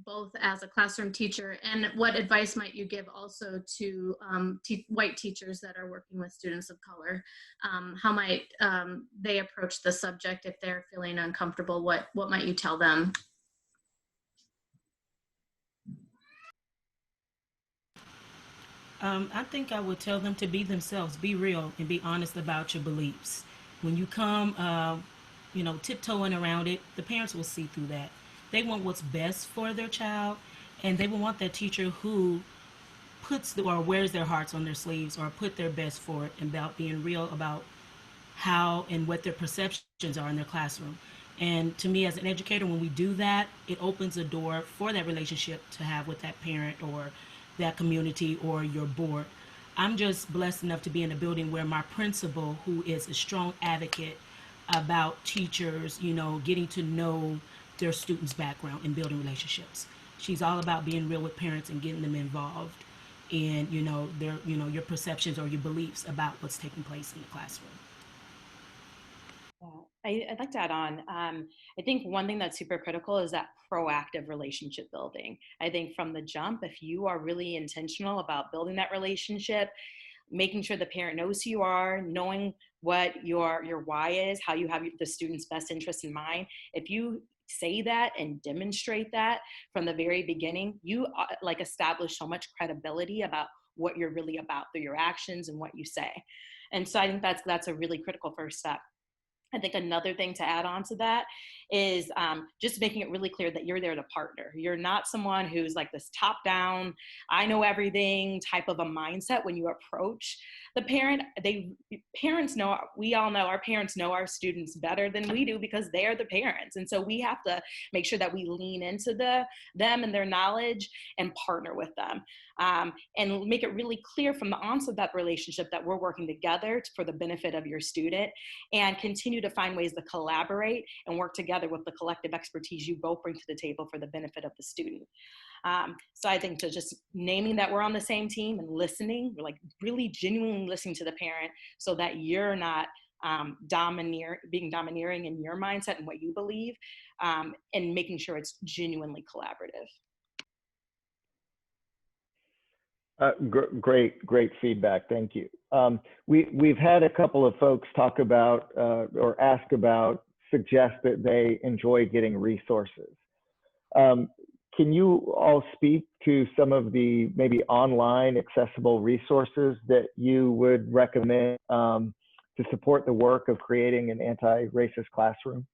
both as a classroom teacher, and what advice might you give also to white teachers that are working with students of color? How might they approach the subject if they're feeling uncomfortable? What might you tell them? I think I would tell them to be themselves, be real, and be honest about your beliefs. When you come, tiptoeing around it, the parents will see through that. They want what's best for their child, and they will want that teacher who wears their hearts on their sleeves or put their best for it, and about being real about how and what their perceptions are in their classroom. And to me, as an educator, when we do that, it opens a door for that relationship to have with that parent or that community or your board. I'm just blessed enough to be in a building where my principal, who is a strong advocate about teachers, you know, getting to know their students' background and building relationships. She's all about being real with parents and getting them involved in, you know, their, you know, your perceptions or your beliefs about what's taking place in the classroom. I'd like to add on. I think one thing that's super critical is that proactive relationship building. I think from the jump, if you are really intentional about building that relationship, making sure the parent knows who you are, knowing what your why is, how you have the student's best interest in mind. If you say that and demonstrate that from the very beginning, you like establish so much credibility about what you're really about through your actions and what you say. And so I think that's a really critical first step. I think another thing to add on to that is just making it really clear that you're there to partner. You're not someone who's like this top down, I know everything type of a mindset when you approach the parent. Parents know, we all know our parents know our students better than we do because they're the parents. And so we have to make sure that we lean into them and their knowledge and partner with them. And make it really clear from the onset of that relationship that we're working together for the benefit of your student, and continue to find ways to collaborate and work together with the collective expertise you both bring to the table for the benefit of the student. So I think to just naming that we're on the same team and listening, like really genuinely listening to the parent so that you're not being domineering in your mindset and what you believe, and making sure it's genuinely collaborative. Great feedback. Thank you. We've had a couple of folks talk about or ask about, suggest that they enjoy getting resources. Can you all speak to some of the maybe online accessible resources that you would recommend to support the work of creating an anti-racist classroom?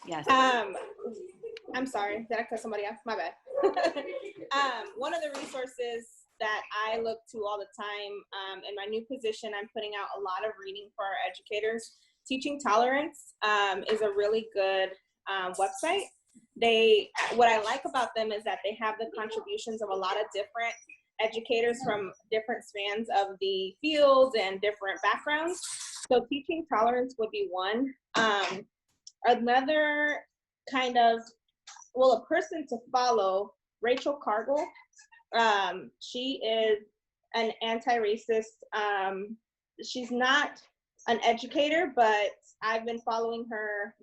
Yes. I'm sorry, did I cut somebody off? My bad. One of the resources that I look to all the time in my new position, I'm putting out a lot of reading for our educators. Teaching Tolerance is a really good website. What I like about them is that they have the contributions of a lot of different educators from different spans of the fields and different backgrounds. So Teaching Tolerance would be one. Another kind of, well, a person to follow, Rachel Cargill. She is an anti-racist. She's not an educator, but I've been following her.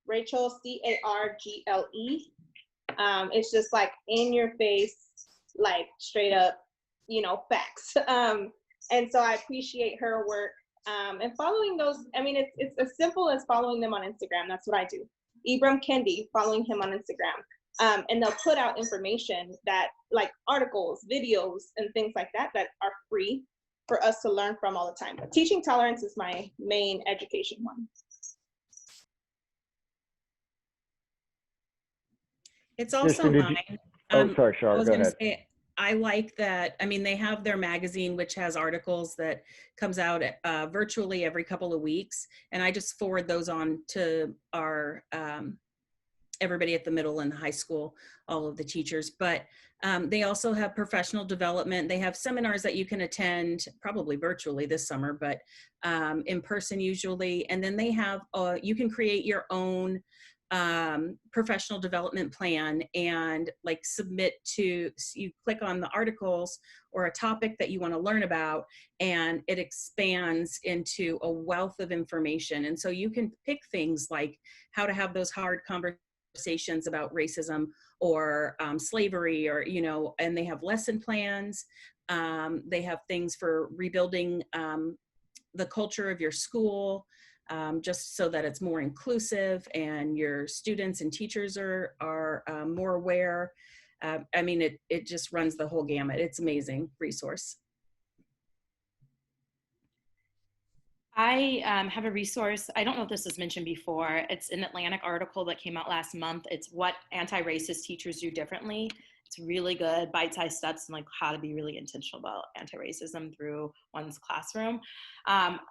Rachel, Cargle. It's just like in your face, like straight up, you know, facts. And so I appreciate her work. And following those, I mean, it's as simple as following them on Instagram. That's what I do. Ibram Kendi, following him on Instagram. And they'll put out information that, like articles, videos, and things like that, that are free for us to learn from all the time. But Teaching Tolerance is my main education one. It's also Kirsten, mine. Oh, sorry, Chaur, go ahead. I like that. I mean, they have their magazine, which has articles that comes out virtually every couple of weeks. And I just forward those on to our, everybody at the middle and high school, all of the teachers. But they also have professional development. They have seminars that you can attend, probably virtually this summer, but in person usually. And then they have, you can create your own professional development plan and like submit to, you click on the articles or a topic that you want to learn about, and it expands into a wealth of information. And so you can pick things like how to have those hard conversations about racism or slavery, or, you know, and they have lesson plans. They have things for rebuilding the culture of your school, just so that it's more inclusive and your students and teachers are more aware. I mean, it just runs the whole gamut. It's amazing resource. I have a resource. I don't know if this was mentioned before. It's an Atlantic article that came out last month. It's What Anti-Racist Teachers Do Differently. It's really good, bite-sized steps, and like how to be really intentional about anti-racism through one's classroom.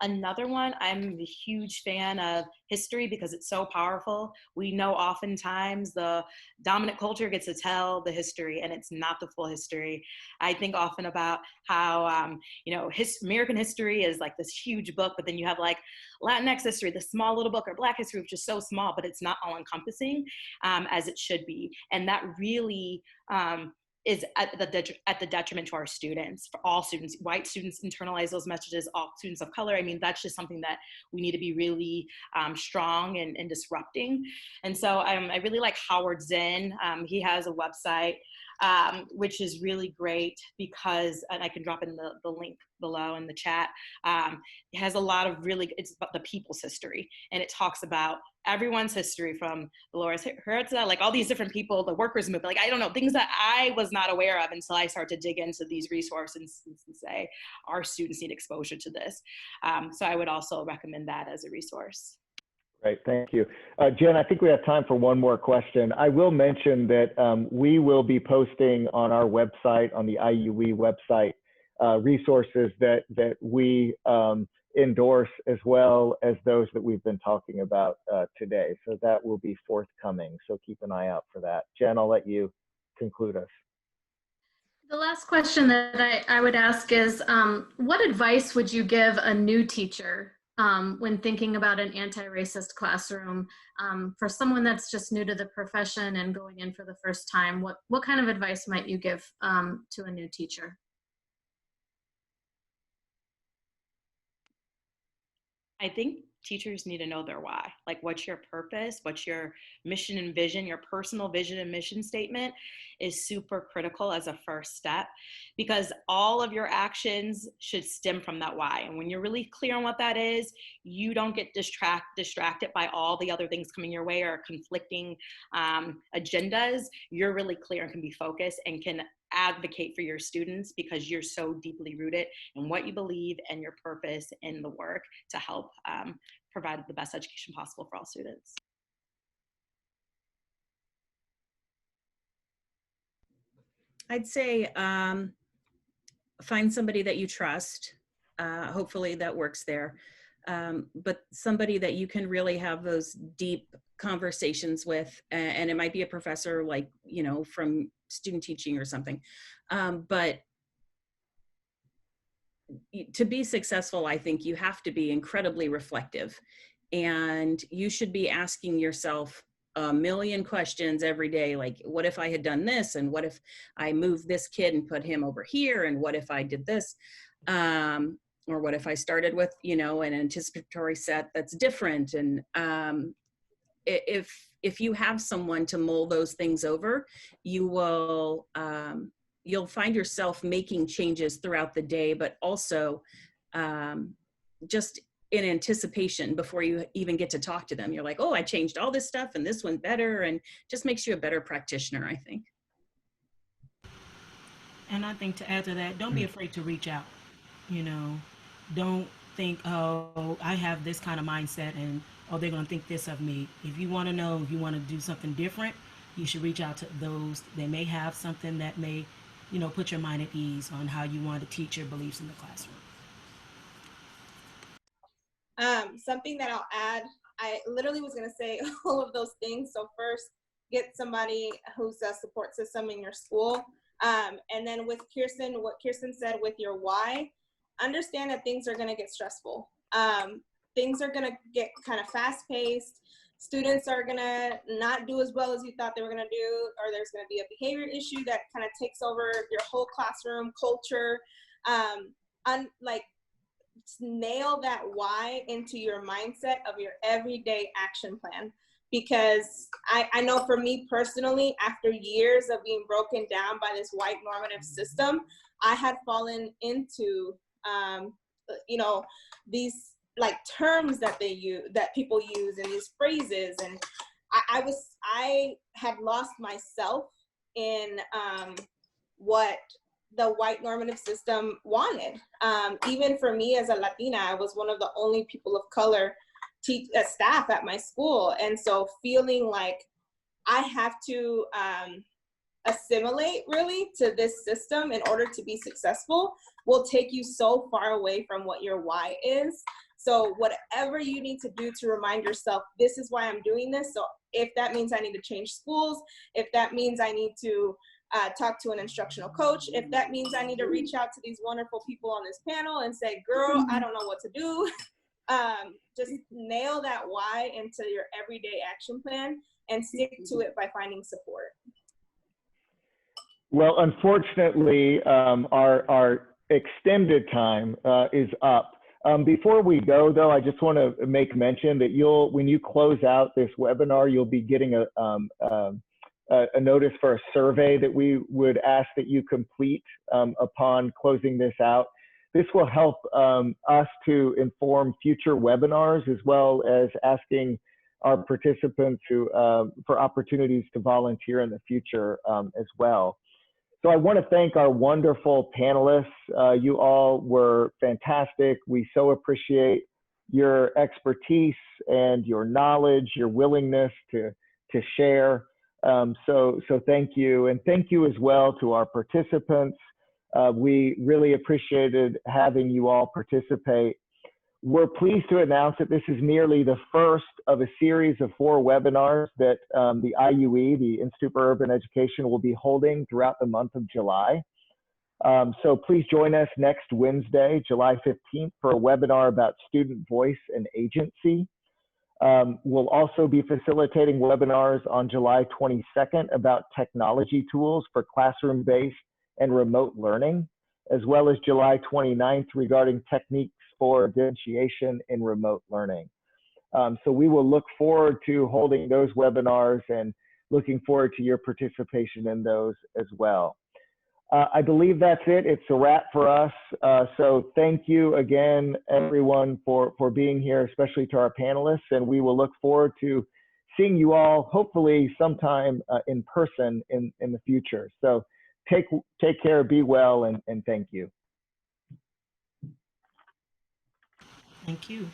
Another one, I'm a huge fan of history because it's so powerful. We know oftentimes the dominant culture gets to tell the history and it's not the full history. I think often about how, American history is like this huge book, but then you have like Latinx history, the small little book, or Black history, which is so small, but it's not all encompassing as it should be. And that really is at the detriment to our students, for all students. White students internalize those messages, all students of color. I mean, that's just something that we need to be really strong and disrupting. And so I really like Howard Zinn. He has a website, which is really great because, and I can drop in the link below in the chat. It has a lot of it's about the people's history, and it talks about everyone's history from Dolores Huerta, like all these different people, the workers movement, like I don't know, things that I was not aware of until I started to dig into these resources and say our students need exposure to this. So I would also recommend that as a resource. Great, thank you. Jen, I think we have time for one more question. I will mention that we will be posting on our website, on the IUE website, resources that we endorse, as well as those that we've been talking about today. So that will be forthcoming. So keep an eye out for that. Jen, I'll let you conclude us. The last question that I would ask is, what advice would you give a new teacher when thinking about an anti-racist classroom? For someone that's just new to the profession and going in for the first time, what kind of advice might you give to a new teacher? I think teachers need to know their why. Like, what's your purpose? What's your mission and vision? Your personal vision and mission statement is super critical as a first step, because all of your actions should stem from that why. And when you're really clear on what that is, you don't get distracted by all the other things coming your way or conflicting agendas. You're really clear and can be focused and can advocate for your students because you're so deeply rooted in what you believe and your purpose in the work to help provide the best education possible for all students. I'd say find somebody that you trust. Hopefully that works there. But somebody that you can really have those deep conversations with, and it might be a professor like, from student teaching or something. But to be successful, I think you have to be incredibly reflective, and you should be asking yourself a million questions every day. Like, what if I had done this? And what if I moved this kid and put him over here? And what if I did this? Or what if I started with, an anticipatory set that's different? And if you have someone to mull those things over, you will, you'll find yourself making changes throughout the day, but also just in anticipation before you even get to talk to them. You're like, oh, I changed all this stuff and this went better, and just makes you a better practitioner, I think. And I think to add to that, don't be afraid to reach out. Don't think, oh, I have this kind of mindset and, oh, they're going to think this of me. If you want to know, if you want to do something different, you should reach out to those. They may have something that may, put your mind at ease on how you want to teach your beliefs in the classroom. Something that I'll add, I literally was going to say all of those things. So first, get somebody who's a support system in your school. And then with Kirsten, what Kirsten said with your why, understand that things are going to get stressful. Things are going to get kind of fast paced. Students are going to not do as well as you thought they were going to do, or there's going to be a behavior issue that kind of takes over your whole classroom culture. Nail that why into your mindset of your everyday action plan. Because I know for me personally, after years of being broken down by this white normative system, I had fallen into, these like terms that people use, and these phrases. And I had lost myself in what the white normative system wanted. Even for me as a Latina, I was one of the only people of color staff at my school. And so feeling like I have to assimilate really to this system in order to be successful will take you so far away from what your why is. So whatever you need to do to remind yourself, this is why I'm doing this. So if that means I need to change schools, if that means I need to talk to an instructional coach, if that means I need to reach out to these wonderful people on this panel and say, girl, I don't know what to do. Just nail that why into your everyday action plan and stick to it by finding support. Well, unfortunately, our extended time is up. Before we go, though, I just want to make mention that when you close out this webinar, you'll be getting a notice for a survey that we would ask that you complete upon closing this out. This will help us to inform future webinars, as well as asking our participants for opportunities to volunteer in the future as well. So I want to thank our wonderful panelists. You all were fantastic. We so appreciate your expertise and your knowledge, your willingness to share. So thank you. And thank you as well to our participants. We really appreciated having you all participate. We're pleased to announce that this is merely the first of a series of 4 webinars that the IUE, the Institute for Urban Education, will be holding throughout the month of July. So please join us next Wednesday, July 15th, for a webinar about student voice and agency. We'll also be facilitating webinars on July 22nd about technology tools for classroom-based and remote learning, as well as July 29th regarding techniques for differentiation in remote learning. So we will look forward to holding those webinars and looking forward to your participation in those as well. I believe that's it. It's a wrap for us. So thank you again, everyone, for being here, especially to our panelists. And we will look forward to seeing you all, hopefully sometime in person in the future. So take care, be well, and thank you. Thank you.